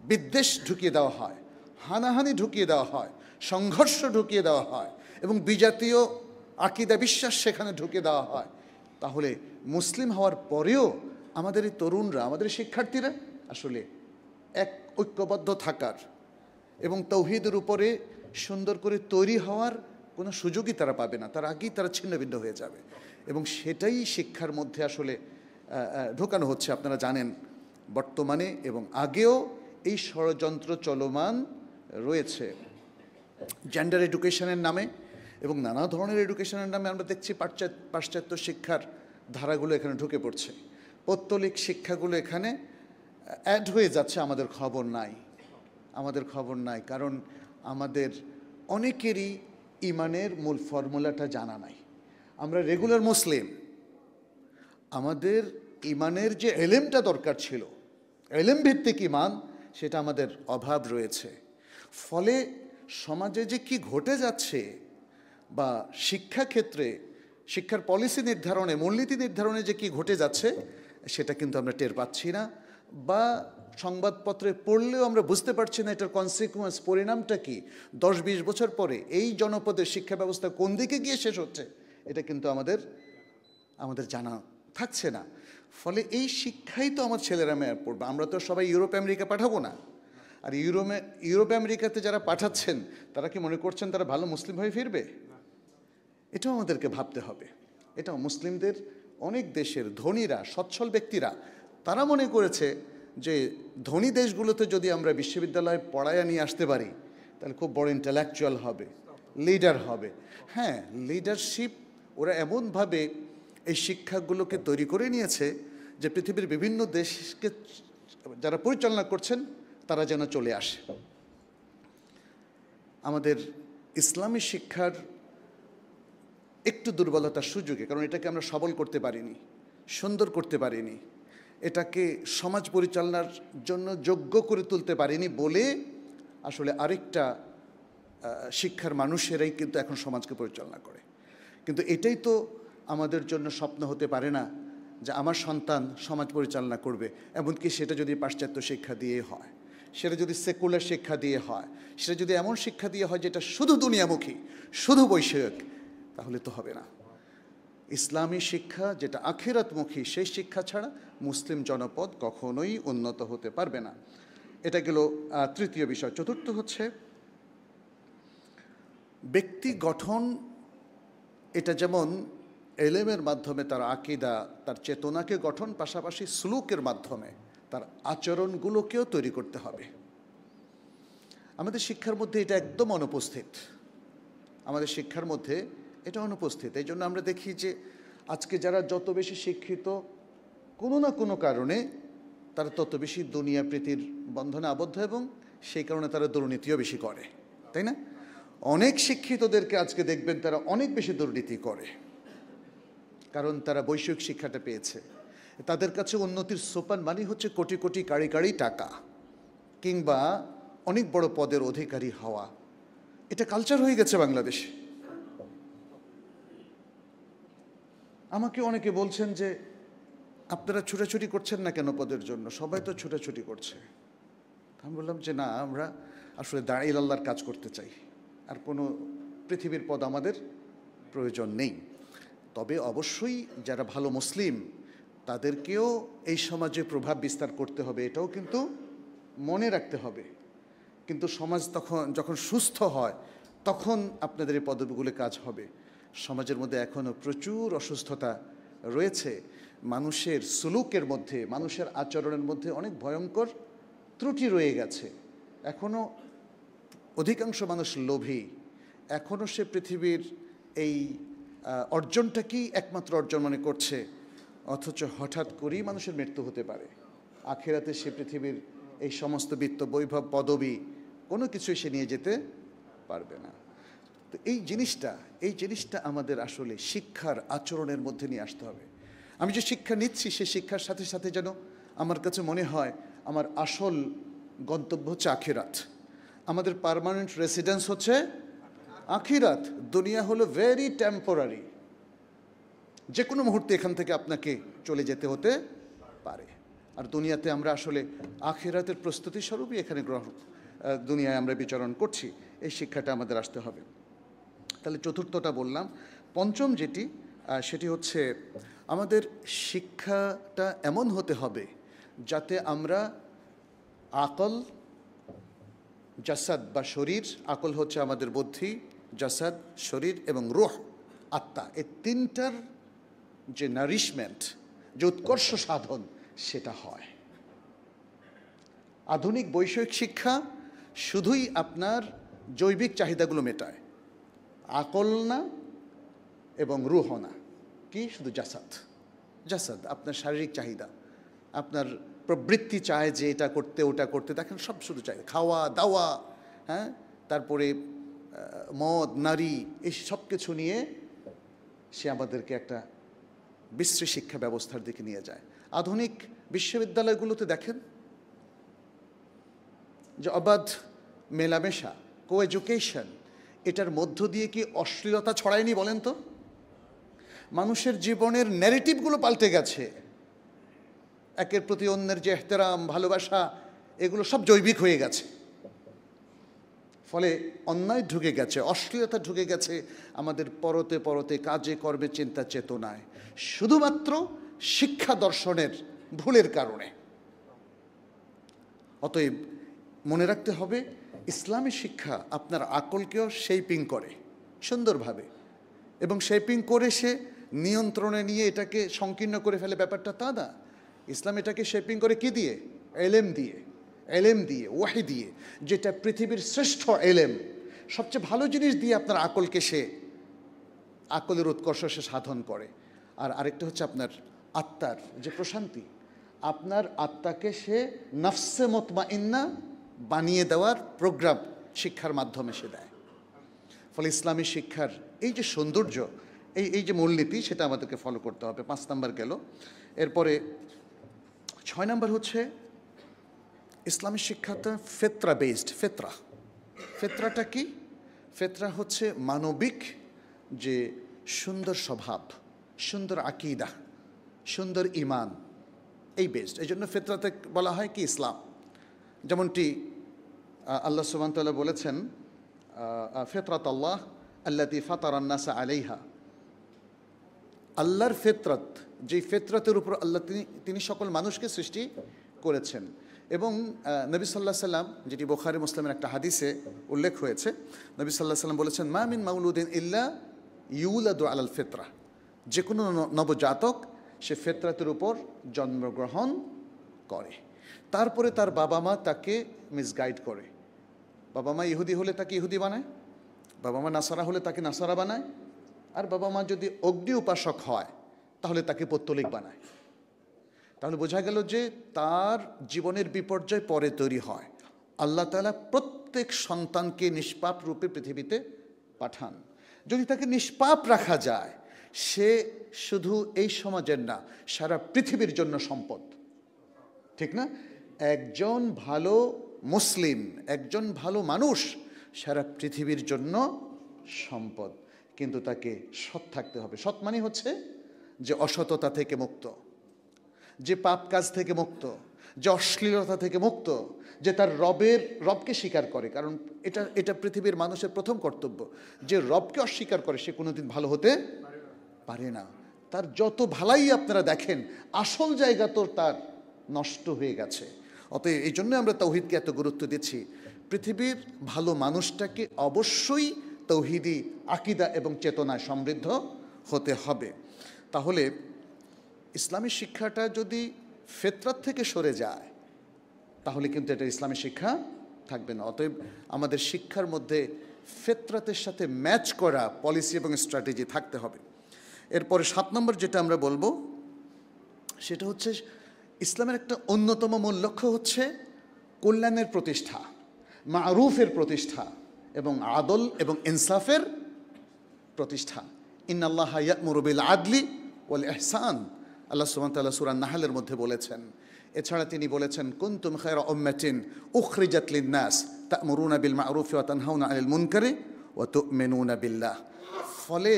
বিদ্বেষ ঢুকিয়ে দেওয়া হয়, হানাহানি ঢুকিয়ে দেওয়া হয়, সংঘর্ষ ঢুকিয়ে দেওয়া হয় এবং বিজাতীয় আকীদা বিশ্বাস সেখানে ঢুকিয়ে দেওয়া হয়, তাহলে মুসলিম হওয়ার পরেও আমাদের এই তরুণরা, আমাদের শিক্ষার্থীরা আসলে এক ঐক্যবদ্ধ থাকার এবং তাওহীদের উপরে সুন্দর করে তৈরি হওয়ার কোনো সুযোগই তারা পাবে না, তার আগেই তারা ছিন্নভিন্ন হয়ে যাবে। এবং সেটাই শিক্ষার মধ্যে আসলে ঢোকানো হচ্ছে। আপনারা জানেন বর্তমানে এবং আগেও এই ষড়যন্ত্র চলমান রয়েছে জেন্ডার এডুকেশনের নামে এবং নানা ধরনের এডুকেশনের নামে। আমরা দেখছি পাশ্চাত্য শিক্ষার ধারাগুলো এখানে ঢুকে পড়ছে, পৌত্তলিক শিক্ষাগুলো এখানে অ্যাড হয়ে যাচ্ছে। আমাদের খবর নাই, কারণ আমাদের অনেকেরই ইমানের মূল ফর্মুলাটা জানা নাই। আমরা রেগুলার মুসলিম, আমাদের ইমানের যে এলেমটা দরকার ছিল, এলেম ভিত্তিক ইমান, সেটা আমাদের অভাব রয়েছে। ফলে সমাজে যে কি ঘটে যাচ্ছে বা শিক্ষাক্ষেত্রে শিক্ষার পলিসি নির্ধারণে, মূলনীতি নির্ধারণে যে কি ঘটে যাচ্ছে, সেটা কিন্তু আমরা টের পাচ্ছি না, বা সংবাদপত্রে পড়লেও আমরা বুঝতে পারছি না এটার কনসিকুয়েন্স, পরিণামটা কি। 10-20 বছর পরে এই জনপদের শিক্ষা ব্যবস্থা কোন দিকে গিয়ে শেষ হচ্ছে, এটা কিন্তু আমাদের জানা থাকছে না। ফলে এই শিক্ষাই তো আমার ছেলেরা মেয়ে পড়বে। আমরা তো সবাই ইউরোপ আমেরিকা পাঠাবো না। আর ইউরোপ আমেরিকাতে যারা পাঠাচ্ছেন, তারা কি মনে করছেন তারা ভালো মুসলিম হয়ে ফিরবে? এটাও আমাদেরকে ভাবতে হবে। এটাও মুসলিমদের অনেক দেশের ধনীরা, সচ্ছল ব্যক্তিরা, তারা মনে করেছে যে ধনী দেশগুলোতে যদি আমরা বিশ্ববিদ্যালয়ে পড়ায়া নিয়ে আসতে পারি, তাহলে খুব বড় ইন্টেলেকচুয়াল হবে, লিডার হবে। হ্যাঁ, লিডারশিপ ওরা এমনভাবে এই শিক্ষাগুলোকে তৈরি করে নিয়েছে যে পৃথিবীর বিভিন্ন দেশকে যারা পরিচালনা করছেন তারা যেন চলে আসে। আমাদের ইসলামী শিক্ষার একটু দুর্বলতার সুযোগে, কারণ এটাকে আমরা সবল করতে পারিনি, সুন্দর করতে পারিনি, এটাকে সমাজ পরিচালনার জন্য যোগ্য করে তুলতে পারিনি বলে আসলে আরেকটা শিক্ষার মানুষেরাই কিন্তু এখন সমাজকে পরিচালনা করে। কিন্তু এটাই তো আমাদের জন্য স্বপ্ন হতে পারে না যে আমার সন্তান সমাজ পরিচালনা করবে, এমনকি সেটা যদি পাশ্চাত্য শিক্ষা দিয়ে হয়, সেটা যদি সেকুলার শিক্ষা দিয়ে হয়, সেটা যদি এমন শিক্ষা দিয়ে হয় যেটা শুধু দুনিয়ামুখী, শুধু বৈষয়িক, তাহলে তো হবে না। ইসলামী শিক্ষা যেটা আখিরাতমুখী, সেই শিক্ষা ছাড়া মুসলিম জনপদ কখনোই উন্নত হতে পারবে না। এটা গেল তৃতীয় বিষয়। চতুর্থ হচ্ছে ব্যক্তি গঠন। এটা যেমন এলেমের মাধ্যমে তার আকীদা, তার চেতনাকে গঠন, পাশাপাশি সুলুকের মাধ্যমে তার আচরণগুলোকেও তৈরি করতে হবে। আমাদের শিক্ষার মধ্যে এটা একদম অনুপস্থিত, আমাদের শিক্ষার মধ্যে এটা অনুপস্থিত। এই জন্য আমরা দেখি যে আজকে যারা যত বেশি শিক্ষিত, কোনো না কোনো কারণে তারা তত বেশি দুনিয়া প্রীতির বন্ধনে আবদ্ধ, এবং সেই কারণে তারা দুর্নীতিও বেশি করে, তাই না? অনেক শিক্ষিতদেরকে আজকে দেখবেন তারা অনেক বেশি দুর্নীতি করে, কারণ তারা বৈষয়িক শিক্ষাটা পেয়েছে। তাদের কাছে উন্নতির সোপান মানে হচ্ছে কোটি কোটি কাড়ি কাড়ি টাকা কিংবা অনেক বড় পদের অধিকারী হওয়া। এটা কালচার হয়ে গেছে বাংলাদেশে। আমাকে অনেকে বলছেন যে আপনারা ছুটাছুটি করছেন না কেন পদের জন্য, সবাই তো ছুটাছুটি করছে। আমি বললাম যে না, আমরা আসলে দাঁড়িয়ে আল্লাহর কাজ করতে চাই, আর কোনো পৃথিবীর পদ আমাদের প্রয়োজন নেই। তবে অবশ্যই যারা ভালো মুসলিম তাদেরকেও এই সমাজে প্রভাব বিস্তার করতে হবে, এটাও কিন্তু মনে রাখতে হবে। কিন্তু সমাজ যখন সুস্থ হয় তখন আপনাদের এই পদবিগুলো কাজ হবে। সমাজের মধ্যে এখনও প্রচুর অসুস্থতা রয়েছে, মানুষের সুলুকের মধ্যে, মানুষের আচরণের মধ্যে অনেক ভয়ঙ্কর ত্রুটি রয়ে গেছে। এখনও অধিকাংশ মানুষ লোভী, এখনও সে পৃথিবীর এই অর্জনটাকেই একমাত্র অর্জন মনে করছে, অথচ হঠাৎ করেই মানুষের মৃত্যু হতে পারে। আখিরাতে সে পৃথিবীর এই সমস্ত বিত্ত, বৈভব, পদবি কোনো কিছুই সে নিয়ে যেতে পারবে না। তো এই জিনিসটা আমাদের আসলে শিক্ষার আচরণের মধ্যে নিয়ে আসতে হবে। আমি যে শিক্ষা নিচ্ছি সে শিক্ষার সাথে সাথে যেন আমার কাছে মনে হয় আমার আসল গন্তব্য হচ্ছে আখিরাত, আমাদের পার্মানেন্ট রেসিডেন্স হচ্ছে আখিরাত। দুনিয়া হলো ভেরি টেম্পোরারি, যে কোনো মুহূর্তে এখান থেকে আপনাকে চলে যেতে হতে পারে। আর দুনিয়াতে আমরা আসলে আখিরাতের প্রস্তুতি স্বরূপই এখানে দুনিয়ায় আমরা বিচরণ করছি। এই শিক্ষাটা আমাদের আসতে হবে। তাহলে চতুর্থটা বললাম। পঞ্চম যেটি, সেটি হচ্ছে আমাদের শিক্ষাটা এমন হতে হবে যাতে আমরা আকল জাসাদ বা শরীর, আকল হচ্ছে আমাদের বুদ্ধি, জাসাদ শরীর এবং রূহ আত্মা, এই তিনটার যে নারিশমেন্ট, যে উৎকর্ষ সাধন, সেটা হয়। আধুনিক বৈষয়িক শিক্ষা শুধুই আপনার জৈবিক চাহিদাগুলো মেটায়, আকল না এবং রূহ না, কি শুধু জাসাদ। জাসাদ আপনার শারীরিক চাহিদা, আপনার প্রবৃত্তি চায় যে এটা করতে ওটা করতে, দেখেন সব শুধু চাই, খাওয়া দাওয়া, হ্যাঁ, তারপরে মদ নারী, এই সব কিছু নিয়ে সে আমাদেরকে একটা বিশ্রী শিক্ষা ব্যবস্থার দিকে নিয়ে যায়। আধুনিক বিশ্ববিদ্যালয়গুলোতে দেখেন যে অবাধ মেলামেশা, কো এডুকেশন, এটার মধ্য দিয়ে কি অশ্লীলতা ছড়ায়নি বলেন তো? মানুষের জীবনের ন্যারেটিভগুলো পাল্টে গেছে, একের প্রতি অন্যের যে এহতেরাম ভালোবাসা, এগুলো সব জৈবিক হয়ে গেছে। ফলে অন্যায় ঢুকে গেছে, অশ্লীলতা ঢুকে গেছে আমাদের পরতে পরতে, কাজে কর্মে, চিন্তা চেতনায়, শুধুমাত্র শিক্ষা দর্শনের ভুলের কারণে। অতএব মনে রাখতে হবে, ইসলামী শিক্ষা আপনার আকলকেও শেপিং করে সুন্দরভাবে, এবং শেপিং করে সে নিয়ন্ত্রণে নিয়ে এটাকে সংকীর্ণ করে ফেলে, ব্যাপারটা তা না। ইসলাম এটাকে শেপিং করে কি দিয়ে? এলেম দিয়ে, এলেম দিয়ে, ওয়াহি দিয়ে, যেটা পৃথিবীর শ্রেষ্ঠ এলেম, সবচেয়ে ভালো জিনিস দিয়ে আপনার আকলকে সে, আকলের উৎকর্ষ সে সাধন করে। আর আরেকটা হচ্ছে আপনার আত্মার যে প্রশান্তি, আপনার আত্মাকে সে নফসে মুতমাইন্না বানিয়ে দেওয়ার প্রোগ্রাম শিক্ষার মাধ্যমে সে দেয়। ফলে ইসলামী শিক্ষার এই যে সৌন্দর্য, এই যে মূলনীতি, সেটা আমাদেরকে ফলো করতে হবে। 5 নাম্বার গেল। এরপরে 6 নাম্বার হচ্ছে ইসলামী শিক্ষাটা ফেতরা বেসড। ফেতরাটা কি? ফেতরা হচ্ছে মানবিক যে সুন্দর স্বভাব, সুন্দর আকিদা, সুন্দর ইমান, এই বেসড। এই জন্য ফেতরাতে বলা হয় কি ইসলাম। যেমনটি আল্লাহ সুবহানাহু ওয়া তাআলা বলেছেন, ফিতরাত আল্লাহ আল্লাতী ফাতারান নাসা আলাইহা, আল্লাহর ফিতরত, যেই ফিতরতের উপর আল্লাহ তিনি সকল মানুষকে সৃষ্টি করেছেন। এবং নবী সাল্লাল্লাহু আলাইহি সাল্লাম, যেটি বুখারী মুসলিমের একটা হাদিসে উল্লেখ হয়েছে, নবী সাল্লাল্লাহু আলাইহি সাল্লাম বলেছেন, মা মিন মাউলুদিন ইল্লা ইউলাদু আলাল ফিতরা, যে কোনো নবজাতক সে ফিতরতের উপর জন্মগ্রহণ করে। তারপরে তার বাবা মা তাকে মিসগাইড করে। বাবা মা ইহুদি হলে তাকে ইহুদি বানায়, বাবা মা নাসারা হলে তাকে নাসারা বানায়, আর বাবা মা যদি অগ্নি উপাসক হয় তাহলে তাকে পৌত্তলিক বানায়। তাহলে বোঝা গেল যে তার জীবনের বিপর্যয় পরে তৈরি হয়। আল্লাহ তাআলা প্রত্যেক সন্তানকে নিষ্পাপ রূপে পৃথিবীতে পাঠান। যদি তাকে নিষ্পাপ রাখা যায়, সে শুধু এই সমাজের না, সারা পৃথিবীর জন্য সম্পদ, ঠিক না? একজন ভালো মুসলিম, একজন ভালো মানুষ সারা পৃথিবীর জন্য সম্পদ। কিন্তু তাকে সৎ থাকতে হবে। সৎ মানে হচ্ছে যে অসততা থেকে মুক্ত, যে পাপ কাজ থেকে মুক্ত, যে অশ্লীলতা থেকে মুক্ত, যে তার রবকে স্বীকার করে। কারণ এটা পৃথিবীর মানুষের প্রথম কর্তব্য। যে রবকে অস্বীকার করে সে কোনোদিন ভালো হতে পারে না। তার যত ভালাই আপনারা দেখেন, আসল জায়গা তো তার নষ্ট হয়ে গেছে। অতএব এই জন্য আমরা তাওহীদকে এত গুরুত্ব দিচ্ছি। পৃথিবীর ভালো মানুষটাকে অবশ্যই তাওহীদি আকীদা এবং চেতনায় সমৃদ্ধ হতে হবে। তাহলে ইসলামী শিক্ষাটা যদি ফিতরত থেকে সরে যায়, তাহলে কিন্তু এটা ইসলামী শিক্ষা থাকবে না। অতএব আমাদের শিক্ষার মধ্যে ফিতরতের সাথে ম্যাচ করা পলিসি এবং স্ট্র্যাটেজি থাকতে হবে। এরপরে 7 নম্বর যেটা আমরা বলবো, সেটা হচ্ছে ইসলামের একটা অন্যতম মূল লক্ষ্য হচ্ছে কল্যাণের প্রতিষ্ঠা, মারুফের প্রতিষ্ঠা এবং আদল এবং ইনসাফের প্রতিষ্ঠা। ইন্নাল্লাহা ইয়া'মুরু বিল আদলি ওয়াল ইহসান, আল্লাহ সুবহানাহু ওয়া তাআলা সূরা নাহলের মধ্যে বলেছেন। এছাড়া তিনি বলেছেন, কুনতুম খায়রা উম্মাতিন উখরিজাত লিন-নাস তা'মুরুনা বিল মা'রুফি ওয়া তানহাউনা আনিল মুনকারি ওয়া তু'মিনুনা বিল্লাহ। ফলে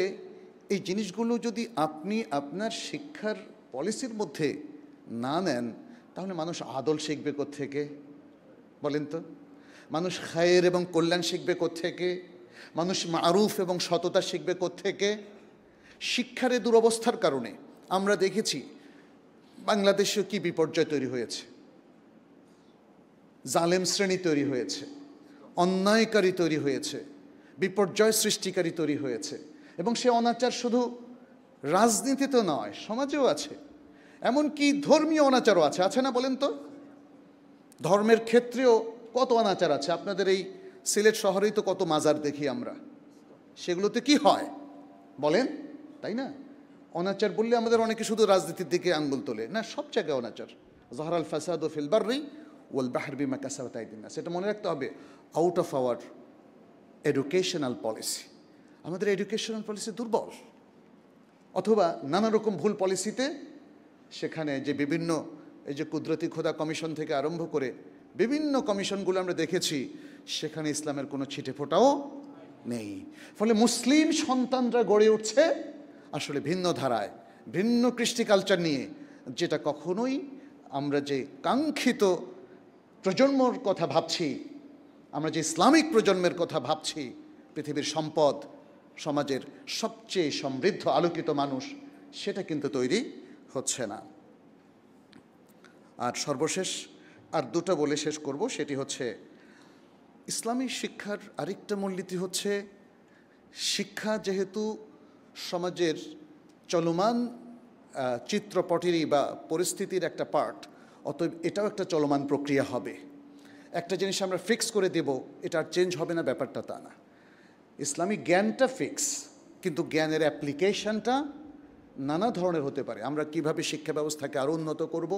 এই জিনিসগুলো যদি আপনি আপনার শিক্ষার পলিসির মধ্যে না নেন, তাহলে মানুষ আদল শিখবে কোত্থেকে বলেন তো? মানুষ খায়ের এবং কল্যাণ শিখবে কোত্থেকে? মানুষ মারুফ এবং সততা শিখবে কোত্থেকে? শিক্ষার এই দুরবস্থার কারণে আমরা দেখেছি বাংলাদেশেও কি বিপর্যয় তৈরি হয়েছে, জালেম শ্রেণী তৈরি হয়েছে, অন্যায়কারী তৈরি হয়েছে, বিপর্যয় সৃষ্টিকারী তৈরি হয়েছে। এবং সে অনাচার শুধু রাজনীতিতে নয়, সমাজেও আছে। এমনকি ধর্মীয় অনাচারও আছে, আছে না বলেন তো? ধর্মের ক্ষেত্রেও কত অনাচার আছে। আপনাদের এই সিলেট শহরেই তো কত মাজার দেখি আমরা, সেগুলোতে কি হয় বলেন, তাই না? অনাচার বললে আমাদের অনেকে শুধু রাজনীতির দিকে আঙ্গুল তোলে, না, সব জায়গায় অনাচার। জাহরাল ফাসাদু ফিল বাররি ওয়াল বাহরি বিমা কাসাবাত আইদিন নাস, এটা মনে রাখতে হবে। Out of our educational policy, আমাদের এডুকেশনাল পলিসি দুর্বল, অথবা নানা রকম ভুল পলিসিতে সেখানে যে বিভিন্ন এই যে কুদরতি খোদা কমিশন থেকে আরম্ভ করে বিভিন্ন কমিশনগুলো আমরা দেখেছি, সেখানে ইসলামের কোনো ছিটে ফোঁটাও নেই। ফলে মুসলিম সন্তানরা গড়ে উঠছে আসলে ভিন্ন ধারায়, ভিন্ন কৃষ্টি কালচার নিয়ে, যেটা কখনোই আমরা যে কাঙ্ক্ষিত প্রজন্মর কথা ভাবছি, আমরা যে ইসলামিক প্রজন্মের কথা ভাবছি, পৃথিবীর সম্পদ, সমাজের সবচেয়ে সমৃদ্ধ আলোকিত মানুষ, সেটা কিন্তু তৈরি হচ্ছে না। আর সর্বশেষ আর দুটো বলে শেষ করব, সেটি হচ্ছে ইসলামী শিক্ষার আরেকটা মূলনীতি হচ্ছে, শিক্ষা যেহেতু সমাজের চলমান চিত্রপটেরই বা পরিস্থিতির একটা পার্ট, অতএব এটাও একটা চলমান প্রক্রিয়া হবে। একটা জিনিস আমরা ফিক্স করে দেব, এটা আর চেঞ্জ হবে না, ব্যাপারটা তা না। ইসলামিক জ্ঞানটা ফিক্স, কিন্তু জ্ঞানের অ্যাপ্লিকেশনটা নানা ধরনের হতে পারে। আমরা কিভাবে শিক্ষা ব্যবস্থাকে আরও উন্নত করব,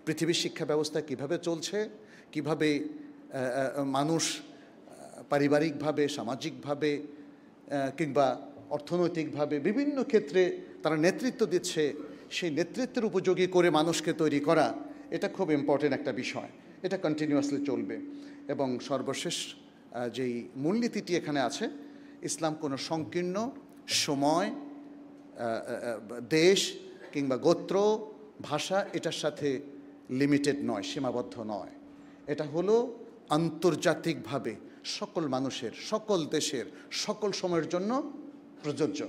পৃথিবীর শিক্ষা ব্যবস্থা কিভাবে চলছে, কিভাবে মানুষ পারিবারিকভাবে, সামাজিকভাবে কিংবা অর্থনৈতিকভাবে বিভিন্ন ক্ষেত্রে তারা নেতৃত্ব দিচ্ছে, সেই নেতৃত্বের উপযোগী করে মানুষকে তৈরি করা, এটা খুব ইম্পর্টেন্ট একটা বিষয়। এটা কন্টিনিউয়াসলি চলবে। এবং সর্বশেষ যেই মূলনীতিটি এখানে আছে, ইসলাম কোনো সংকীর্ণ সময়, দেশ কিংবা গোত্র, ভাষা এটার সাথে লিমিটেড নয়, সীমাবদ্ধ নয়। এটা হলো আন্তর্জাতিকভাবে সকল মানুষের, সকল দেশের, সকল সময়ের জন্য প্রযোজ্য।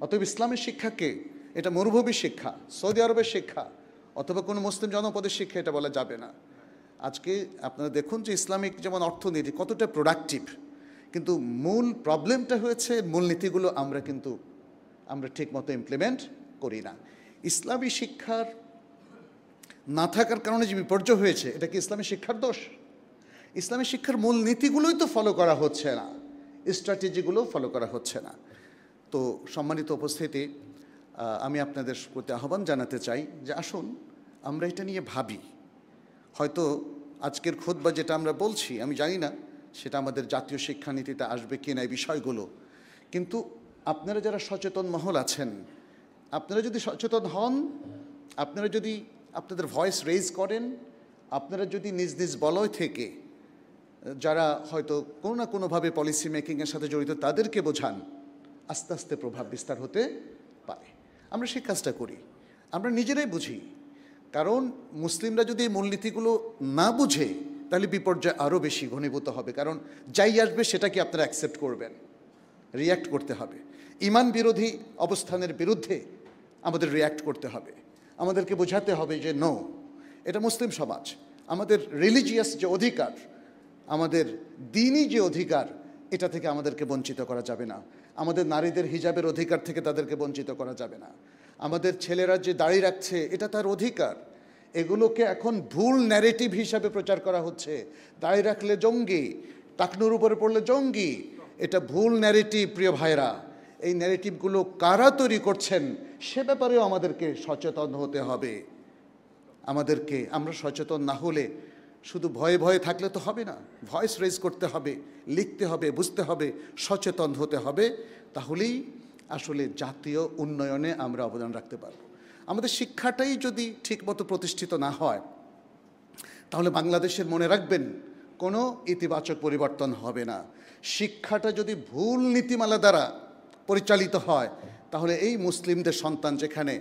অতএব ইসলামের শিক্ষাকে এটা মরুভূমির শিক্ষা, সৌদি আরবের শিক্ষা অথবা কোনো মুসলিম জনপদের শিক্ষা এটা বলা যাবে না। আজকে আপনারা দেখুন যে ইসলামিক যেমন অর্থনীতি কতটা প্রোডাক্টিভ, কিন্তু মূল প্রবলেমটা হয়েছে মূলনীতিগুলো আমরা ঠিকমতো ইমপ্লিমেন্ট করি না। ইসলামী শিক্ষার না থাকার কারণে যে বিপর্যয় হয়েছে, এটা কি ইসলামী শিক্ষার দোষ? ইসলামী শিক্ষার মূল নীতিগুলোই তো ফলো করা হচ্ছে না, স্ট্র্যাটেজিগুলো ফলো করা হচ্ছে না। তো সম্মানিত উপস্থিতি, আমি আপনাদের প্রতি আহ্বান জানাতে চাই যে আসুন আমরা এটা নিয়ে ভাবি। হয়তো আজকের খুতবা যেটা আমরা বলছি, আমি জানি না সেটা আমাদের জাতীয় শিক্ষানীতিতে আসবে কি না এই বিষয়গুলো, কিন্তু আপনারা যারা সচেতন মহল আছেন, আপনারা যদি সচেতন হন, আপনারা যদি আপনাদের ভয়েস রেইজ করেন, আপনারা যদি নিজ নিজ বলয় থেকে যারা হয়তো কোনো না কোনোভাবে পলিসি মেকিংয়ের সাথে জড়িত তাদেরকে বোঝান, আস্তে আস্তে প্রভাব বিস্তার হতে পারে। আমরা সেই কাজটা করি, আমরা নিজেরাই বুঝি। কারণ মুসলিমরা যদি এই মূলনীতিগুলো না বুঝে, তাহলে বিপর্যয় আরও বেশি ঘনীভূত হবে। কারণ যাই আসবে সেটাকে আপনারা অ্যাকসেপ্ট করবেন, রিয়্যাক্ট করতে হবে। ইমান বিরোধী অবস্থানের বিরুদ্ধে আমাদের রিয়্যাক্ট করতে হবে। আমাদেরকে বোঝাতে হবে যে নো, এটা মুসলিম সমাজ, আমাদের রিলিজিয়াস যে অধিকার, আমাদের দ্বীনি যে অধিকার, এটা থেকে আমাদেরকে বঞ্চিত করা যাবে না। আমাদের নারীদের হিজাবের অধিকার থেকে তাদেরকে বঞ্চিত করা যাবে না। আমাদের ছেলেরা যে দাড়ি রাখছে, এটা তার অধিকার। এগুলোকে এখন ভুল ন্যারেটিভ হিসাবে প্রচার করা হচ্ছে। দাড়ি রাখলে জঙ্গি, টাকনুর উপরে পড়লে জঙ্গি, এটা ভুল ন্যারেটিভ। প্রিয় ভাইরা, এই ন্যারেটিভগুলো কারা তৈরি করছেন সে ব্যাপারেও আমাদেরকে সচেতন হতে হবে। আমরা সচেতন না হলে শুধু ভয়ে ভয়ে থাকলে তো হবে না, ভয়েস রেজ করতে হবে, লিখতে হবে, বুঝতে হবে, সচেতন হতে হবে। তাহলেই আসলে জাতীয় উন্নয়নে আমরা অবদান রাখতে পারব। আমাদের শিক্ষাটাই যদি ঠিকমতো প্রতিষ্ঠিত না হয়, তাহলে বাংলাদেশের মনে রাখবেন কোনো ইতিবাচক পরিবর্তন হবে না। শিক্ষাটা যদি ভুল নীতিমালা দ্বারা পরিচালিত হয়, তাহলে এই মুসলিমদের সন্তান, যেখানে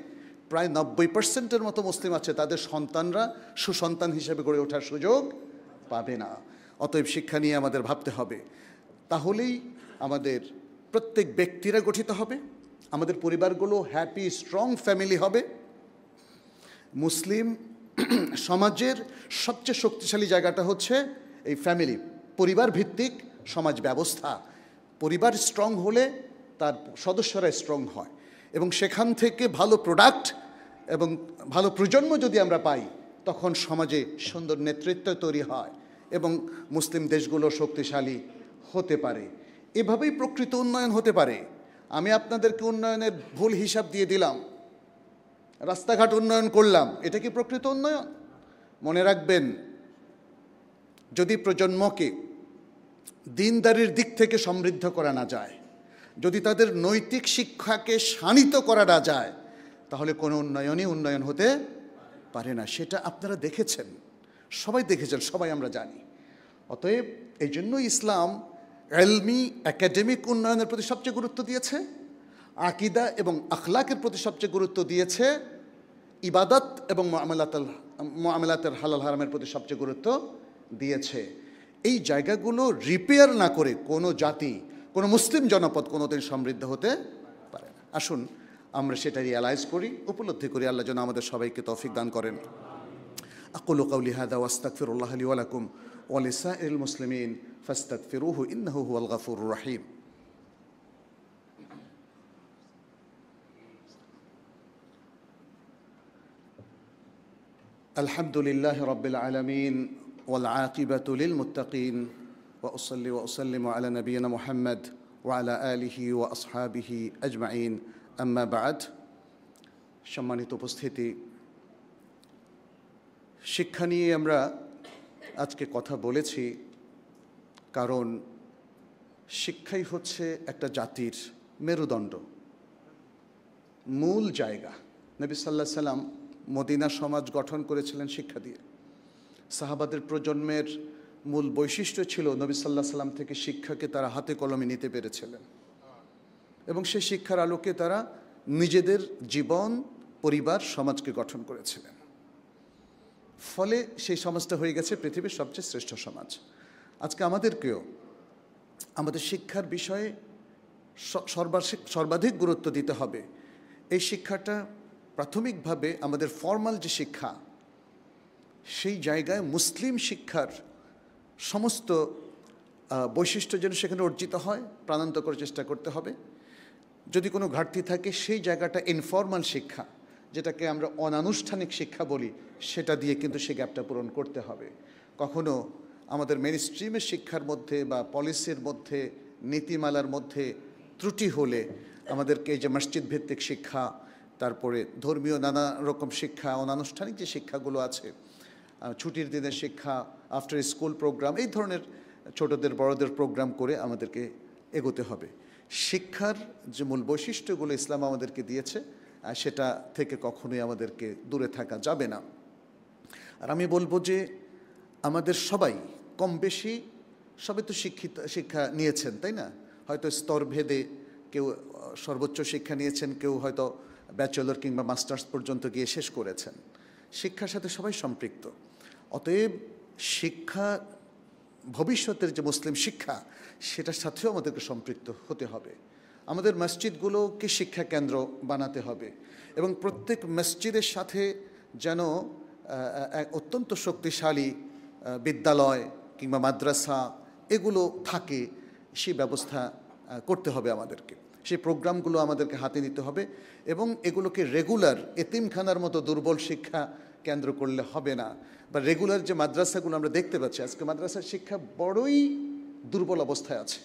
প্রায় 90% মতো মুসলিম আছে, তাদের সন্তানরা সুসন্তান হিসেবে গড়ে ওঠার সুযোগ পাবে না। অতএব শিক্ষা নিয়ে আমাদের ভাবতে হবে। তাহলেই আমাদের প্রত্যেক ব্যক্তিরা গঠিত হবে, আমাদের পরিবারগুলো হ্যাপি স্ট্রং ফ্যামিলি হবে। মুসলিম সমাজের সবচেয়ে শক্তিশালী জায়গাটা হচ্ছে এই ফ্যামিলি, পরিবার ভিত্তিক সমাজ ব্যবস্থা। পরিবার স্ট্রং হলে তার সদস্যরা স্ট্রং হয়, এবং সেখান থেকে ভালো প্রোডাক্ট এবং ভালো প্রজন্ম যদি আমরা পাই, তখন সমাজে সুন্দর নেতৃত্ব তৈরি হয় এবং মুসলিম দেশগুলো শক্তিশালী হতে পারে। এভাবেই প্রকৃত উন্নয়ন হতে পারে। আমি আপনাদেরকে উন্নয়নের ভুল হিসাব দিয়ে দিলাম, রাস্তাঘাট উন্নয়ন করলাম, এটা কি প্রকৃত উন্নয়ন? মনে রাখবেন, যদি প্রজন্মকে দিনদারির দিক থেকে সমৃদ্ধ করা না যায়, যদি তাদের নৈতিক শিক্ষাকে শানিত করা না যায়, তাহলে কোনো উন্নয়নই উন্নয়ন হতে পারে না। সেটা আপনারা দেখেছেন, সবাই দেখেছেন, সবাই আমরা জানি। অতএব এই জন্য ইসলাম ইলমি একাডেমিক উন্নয়নের প্রতি সবচেয়ে গুরুত্ব দিয়েছে, আকীদা এবং আখলাকের প্রতি সবচেয়ে গুরুত্ব দিয়েছে, ইবাদত এবং মুআমালাতের হালাল হারামের প্রতি সবচেয়ে গুরুত্ব দিয়েছে। এই জায়গাগুলো রিপেয়ার না করে কোনো জাতি, কোনো মুসলিম জনপদ কোনোদিন সমৃদ্ধ হতে পারে না। আসুন আমরা সেটা রিয়ালাইজ করি, উপলব্ধি করি। আল্লাহ যেন আমাদের সবাইকে তৌফিক দান করেন। আকুলু কাউলি হাযা ওয়া আস্তাগফিরুল্লাহ লি ওয়া লাকুম ওয়া লিসাইরিল মুসলিমিন ফাস্তাগফিরুহু ইন্নাহু হুয়াল গফুরুর রহিম। আলহামদুলিল্লাহি রাব্বিল আলামিন ওয়াল আকিবাতু লিল মুত্তাকিন ওয়া উসাল্লি ওয়া উসাল্লিমু আলা নাবিয়িনা মুহাম্মদ ওয়া আলা আলিহি ওয়া আসহাবিহি আজমাইন, আম্মা বা'দ। সম্মানিত উপস্থিতি, শিক্ষা নিয়ে আমরা আজকে কথা বলেছি, কারণ শিক্ষাই হচ্ছে একটা জাতির মেরুদণ্ড, মূল জায়গা। নবী সাল্লাল্লাহু আলাইহি সাল্লাম মদিনা সমাজ গঠন করেছিলেন শিক্ষা দিয়ে। সাহাবাদের প্রজন্মের মূল বৈশিষ্ট্য ছিল নবী সাল্লাল্লাহু আলাইহি সাল্লাম থেকে শিক্ষাকে তারা হাতে কলমে নিতে পেরেছিলেন, এবং সেই শিক্ষার আলোকে তারা নিজেদের জীবন, পরিবার, সমাজকে গঠন করেছিলেন। ফলে সেই সমাজটা হয়ে গেছে পৃথিবীর সবচেয়ে শ্রেষ্ঠ সমাজ। আজকে আমাদেরকেও আমাদের শিক্ষার বিষয়ে সর্বাধিক গুরুত্ব দিতে হবে। এই শিক্ষাটা প্রাথমিকভাবে আমাদের ফর্মাল যে শিক্ষা, সেই জায়গায় মুসলিম শিক্ষার সমস্ত বৈশিষ্ট্য যেন সেখানে অর্জিত হয়, প্রাণান্তকর চেষ্টা করতে হবে। যদি কোনো ঘাটতি থাকে, সেই জায়গাটা ইনফর্মাল শিক্ষা, যেটাকে আমরা অনানুষ্ঠানিক শিক্ষা বলি, সেটা দিয়ে কিন্তু সেই গ্যাপটা পূরণ করতে হবে। কখনো আমাদের মেইন স্ট্রিমের শিক্ষার মধ্যে বা পলিসির মধ্যে, নীতিমালার মধ্যে ত্রুটি হলে আমাদেরকে এই যে মসজিদ ভিত্তিক শিক্ষা, তারপরে ধর্মীয় নানা রকম শিক্ষা, অনানুষ্ঠানিক যে শিক্ষাগুলো আছে, ছুটির দিনের শিক্ষা, আফটার স্কুল প্রোগ্রাম, এই ধরনের ছোটদের বড়দের প্রোগ্রাম করে আমাদেরকে এগোতে হবে। শিক্ষার যে মূল বৈশিষ্ট্যগুলো ইসলাম আমাদেরকে দিয়েছে, সেটা থেকে কখনোই আমাদেরকে দূরে থাকা যাবে না। আর আমি বলবো যে আমাদের সবাই কম বেশি সবাই তো শিক্ষা নিয়েছেন, তাই না? হয়তো স্তরভেদে কেউ সর্বোচ্চ শিক্ষা নিয়েছেন, কেউ হয়তো ব্যাচেলর কিংবা মাস্টার্স পর্যন্ত গিয়ে শেষ করেছেন। শিক্ষার সাথে সবাই সম্পৃক্ত। অতএব শিক্ষা, ভবিষ্যতের যে মুসলিম শিক্ষা, সেটার সাথেও আমাদেরকে সম্পৃক্ত হতে হবে। আমাদের মসজিদগুলোকে শিক্ষা কেন্দ্র বানাতে হবে, এবং প্রত্যেক মসজিদের সাথে যেন অত্যন্ত শক্তিশালী বিদ্যালয় কিংবা মাদ্রাসা এগুলো থাকে, সেই ব্যবস্থা করতে হবে আমাদেরকে। সেই প্রোগ্রামগুলো আমাদেরকে হাতে নিতে হবে, এবং এগুলোকে রেগুলার এতিমখানার মতো দুর্বল শিক্ষা কেন্দ্র করলে হবে না। বা রেগুলার যে মাদ্রাসাগুলো আমরা দেখতে পাচ্ছি, আজকে মাদ্রাসার শিক্ষা বড়ই দুর্বল অবস্থায় আছে।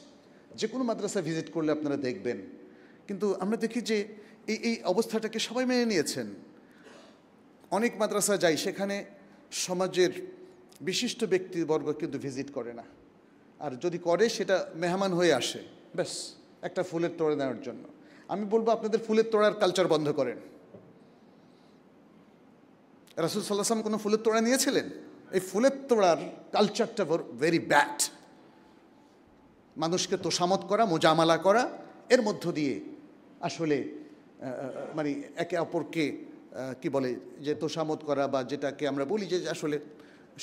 যে কোনো মাদ্রাসা ভিজিট করলে আপনারা দেখবেন। কিন্তু আমরা দেখি যে এই অবস্থাটাকে সবাই মেনে নিয়েছেন। অনেক মাদ্রাসা যাই, সেখানে সমাজের বিশিষ্ট ব্যক্তিবর্গ কিন্তু ভিজিট করে না, আর যদি করে সেটা মেহমান হয়ে আসে, ব্যাস একটা ফুলের তোড়া নেওয়ার জন্য। আমি বলবো আপনাদের ফুলের তোড়ার কালচার বন্ধ করেন। রাসূল সাল্লাল্লাহু আলাইহি ওয়াসাল্লাম কোনো ফুলের তোড়া নিয়েছিলেন? এই ফুলের তোড়ার কালচারটা ভেরি ব্যাড। মানুষকে তোষামত করা, মোজামালা করা, এর মধ্য দিয়ে আসলে মানে একে অপরকে কি বলে যে তোষামত করা, বা যেটাকে আমরা বলি যে আসলে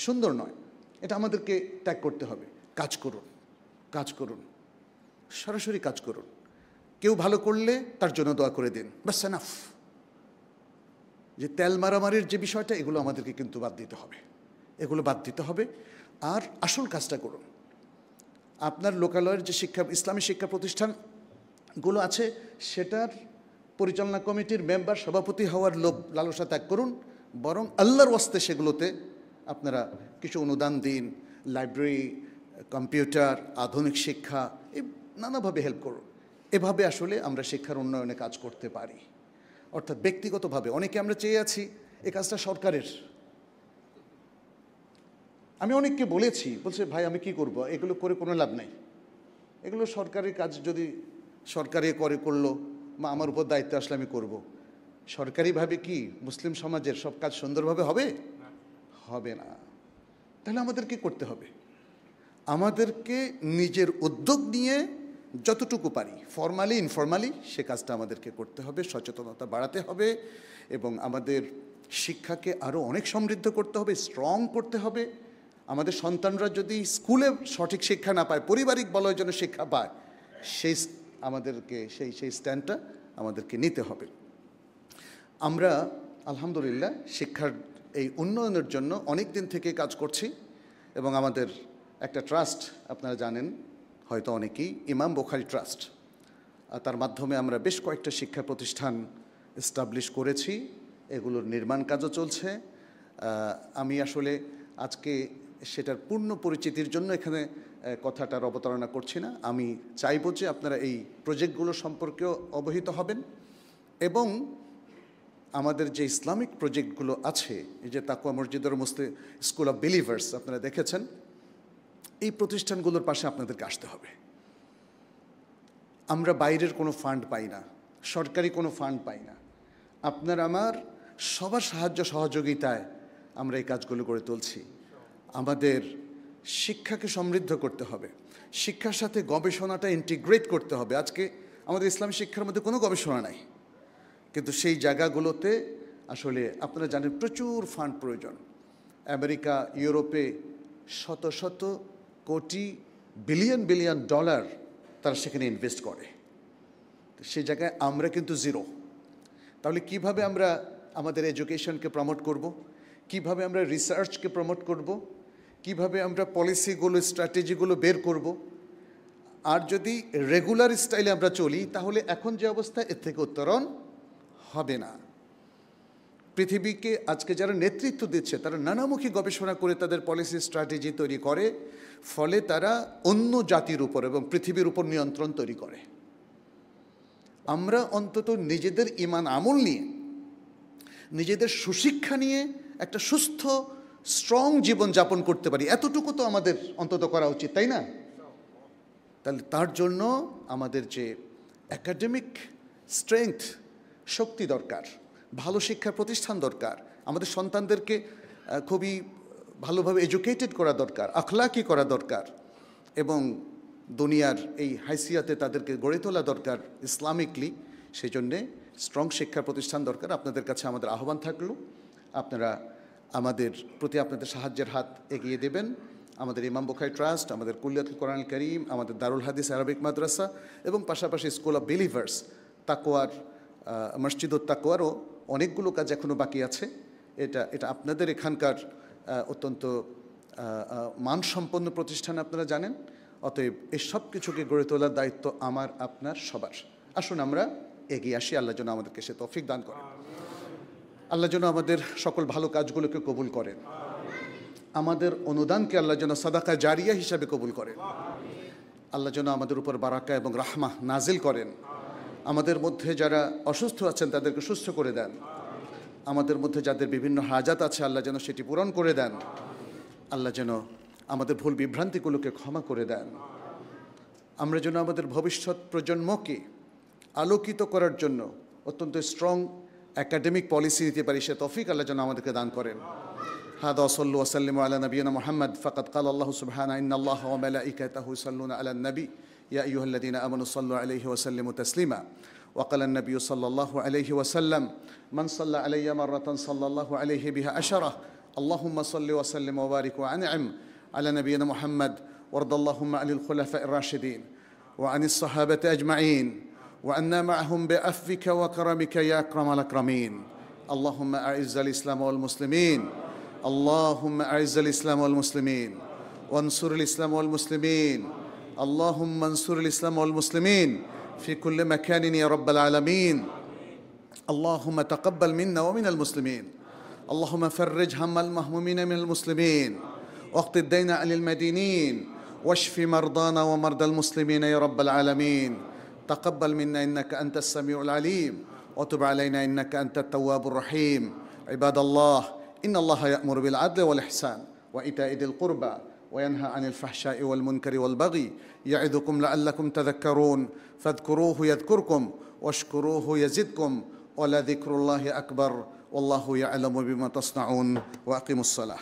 সুন্দর নয়, এটা আমাদেরকে ত্যাগ করতে হবে। কাজ করুন, কাজ করুন, সরাসরি কাজ করুন। কেউ ভালো করলে তার জন্য দোয়া করে দিন, বাস এনাফ। যে তেল মারামারির যে বিষয়টা, এগুলো আমাদেরকে কিন্তু বাদ দিতে হবে, এগুলো বাদ দিতে হবে। আর আসল কাজটা করুন। আপনার লোকালয়ের যে ইসলামী শিক্ষা প্রতিষ্ঠানগুলো আছে সেটার পরিচালনা কমিটির মেম্বার সভাপতি হওয়ার লোভ লালসা ত্যাগ করুন, বরং আল্লাহর ওয়াস্তে সেগুলোতে আপনারা কিছু অনুদান দিন, লাইব্রেরি, কম্পিউটার, আধুনিক শিক্ষা, এই নানাভাবে হেল্প করুন। এভাবে আসলে আমরা শিক্ষার উন্নয়নে কাজ করতে পারি। অর্থাৎ ব্যক্তিগতভাবে অনেকে আমরা চেয়ে আছি এই কাজটা সরকারের। আমি অনেককে বলছে ভাই আমি কি করব, এগুলো করে কোনো লাভ নাই, এগুলো সরকারি কাজ, যদি সরকারি করলো বা আমার উপর দায়িত্ব আসলে আমি করব। সরকারিভাবে কি মুসলিম সমাজের সব কাজ সুন্দরভাবে হবে? হবে না। তাহলে আমাদের কি করতে হবে? আমাদেরকে নিজের উদ্যোগ নিয়ে যতটুকু পারি, ফর্মালি ইনফর্মালি, সে কাজটা আমাদেরকে করতে হবে, সচেতনতা বাড়াতে হবে এবং আমাদের শিক্ষাকে আরও অনেক সমৃদ্ধ করতে হবে, স্ট্রং করতে হবে। আমাদের সন্তানরা যদি স্কুলে সঠিক শিক্ষা না পায়, পারিবারিক বলয়ের জন্য শিক্ষা পায়, সেই স্ট্যান্ডটা আমাদেরকে নিতে হবে। আমরা আলহামদুলিল্লাহ শিক্ষার এই উন্নয়নের জন্য অনেক দিন থেকে কাজ করছি এবং আমাদের একটা ট্রাস্ট আপনারা জানেন হয়তো অনেকেই, ইমাম বুখারী ট্রাস্ট, তার মাধ্যমে আমরা বেশ কয়েকটা শিক্ষা প্রতিষ্ঠান এস্টাবলিশ করেছি, এগুলোর নির্মাণ কাজও চলছে। আমি আসলে আজকে সেটার পূর্ণ পরিচিতির জন্য এখানে কথাটার অবতারণা করছি না। আমি চাইব যে আপনারা এই প্রজেক্টগুলো সম্পর্কেও অবহিত হবেন এবং আমাদের যে ইসলামিক প্রজেক্টগুলো আছে, এই যে তাকওয়া মসজিদের মুসলিম স্কুল অফ বিলিভার্স আপনারা দেখেছেন, এই প্রতিষ্ঠানগুলোর পাশে আপনাদেরকে আসতে হবে। আমরা বাইরের কোনো ফান্ড পাই না, সরকারি কোনো ফান্ড পাই না, আপনার আমার সবার সাহায্য সহযোগিতায় আমরা এই কাজগুলো করে তুলছি। আমাদের শিক্ষাকে সমৃদ্ধ করতে হবে, শিক্ষার সাথে গবেষণাটা ইন্টিগ্রেট করতে হবে। আজকে আমাদের ইসলামী শিক্ষার মধ্যে কোনো গবেষণা নাই, কিন্তু সেই জায়গাগুলোতে আসলে আপনারা জানেন প্রচুর ফান্ড প্রয়োজন। আমেরিকা, ইউরোপে শত শত কোটি, বিলিয়ন বিলিয়ন ডলার তারা সেখানে ইনভেস্ট করে, সেই জায়গায় আমরা কিন্তু জিরো। তাহলে কিভাবে আমরা আমাদের এডুকেশনকে প্রমোট করব, কিভাবে আমরা রিসার্চকে প্রমোট করব, কিভাবে আমরা পলিসিগুলো, স্ট্র্যাটেজিগুলো বের করব? আর যদি রেগুলার স্টাইলে আমরা চলি তাহলে এখন যে অবস্থা, এর থেকে উত্তরণ হবে না। পৃথিবীকে আজকে যারা নেতৃত্ব দিচ্ছে তারা নানামুখী গবেষণা করে তাদের পলিসি স্ট্র্যাটেজি তৈরি করে, ফলে তারা অন্য জাতির উপর এবং পৃথিবীর উপর নিয়ন্ত্রণ তৈরি করে। আমরা অন্তত নিজেদের ঈমান আমল নিয়ে, নিজেদের সুশিক্ষা নিয়ে একটা সুস্থ স্ট্রং জীবন যাপন করতে পারি, এতটুকু তো আমাদের অন্তত করা উচিত, তাই না? তাহলে তার জন্য আমাদের যে একাডেমিক স্ট্রেংথ, শক্তি দরকার, ভালো শিক্ষা প্রতিষ্ঠান দরকার, আমাদের সন্তানদেরকে খুবই ভালোভাবে এডুকেটেড করা দরকার, আখলাকি করা দরকার এবং দুনিয়ার এই হাইসিয়াতে তাদেরকে গড়ে তোলা দরকার ইসলামিকলি। সেই জন্যে স্ট্রং শিক্ষা প্রতিষ্ঠান দরকার। আপনাদের কাছে আমাদের আহ্বান থাকলো, আপনারা আমাদের প্রতি আপনাদের সাহায্যের হাত এগিয়ে দেবেন। আমাদের ইমাম বুখারী ট্রাস্ট, আমাদের কুল্লিয়াতুল কোরআনুল কারীম, আমাদের দারুল হাদিস আরবিক মাদ্রাসা এবং পাশাপাশি স্কুল অফ বিলিভার্স, তাকওয়ার মসজিদুত তাকওয়ারও অনেকগুলো কাজ এখনও বাকি আছে। এটা আপনাদের এখানকার অত্যন্ত মানসম্পন্ন প্রতিষ্ঠান, আপনারা জানেন। অতএব এই সব কিছুকে গড়ে তোলার দায়িত্ব আমার, আপনার, সবার। আসুন আমরা এগিয়ে আসি, আল্লাহ যেন আমাদেরকে সে তৌফিক দান করেন। আল্লাহ যেন আমাদের সকল ভালো কাজগুলোকে কবুল করেন, আমাদের অনুদানকে আল্লাহ যেন সাদাকা জারিয়া হিসাবে কবুল করেন। আল্লাহ যেন আমাদের উপর বারাকা এবং রাহমা নাজিল করেন। আমাদের মধ্যে যারা অসুস্থ আছেন তাদেরকে সুস্থ করে দেন। আমাদের মধ্যে যাদের বিভিন্ন হাজাত আছে আল্লাহ যেন সেটি পূরণ করে দেন। আল্লাহ যেন আমাদের ভুল বিভ্রান্তিগুলোকে ক্ষমা করে দেন। আমরা যেন আমাদের ভবিষ্যৎ প্রজন্মকে আলোকিত করার জন্য অত্যন্ত স্ট্রং একাডেমিক পলিসি দিতে পারি, সে তৌফিক আল্লাহ যেন আমাদেরকে দান করেন। হাদা সাল্লু ওয়া সাল্লিমু আলা নবিয়িনা মুহাম্মদ ফাকাদ ক্বালা আল্লাহু সুবহানাহু ইন্নাল্লাহা ওয়া মালাইকাতাহু ইউসাল্লুনা আলান নবী ইয়া আইয়ুহাল্লাযীনা আমানু সাল্লু আলাইহি ওয়া সাল্লিমু তাসলিমা ওয়া ক্বালা আন-নাবিয়্যু সাল্লাল্লাহু আলাইহি ওয়া সাল্লাম মান সাল্লা আলাইয়া মাররাতান সাল্লাল্লাহু আলাইহি বিহা আশারা আল্লাহুম্মা সাল্লি ওয়া সাল্লিম ওয়া বারিক ওয়া আন'im আলা নবিয়িনা মুহাম্মদ ওয়ারদাল্লাহুম্মা আনিল খুলাফা'iর রাশিদিন ওয়া আনিস সাহাবাতি আজমাইন وأنا معهم بعفوك وكرمك يا أكرم الأكرمين. اللهم أعز الإسلام والمسلمين، اللهم أعز الإسلام والمسلمين وانصر الإسلام والمسلمين، اللهم انصر الإسلام والمسلمين في كل مكان يا رب العالمين. اللهم تقبل منا ومن المسلمين. اللهم فرج هم المهمومين من المسلمين، واقض الدين عن المدينين، واشف مرضانا ومرضى المسلمين يا رب العالمين. تقبل منا إنك أنت السميع العليم، وتب علينا إنك أنت التواب الرحيم. عباد الله، إن الله يأمر بالعدل والإحسان وإيتاء ذي القربى وينهى عن الفحشاء والمنكر والبغي يعظكم لعلكم تذكرون. فاذكروه يذكركم واشكروه يزدكم ولذكر الله أكبر والله يعلم بما تصنعون. وأقيموا الصلاة.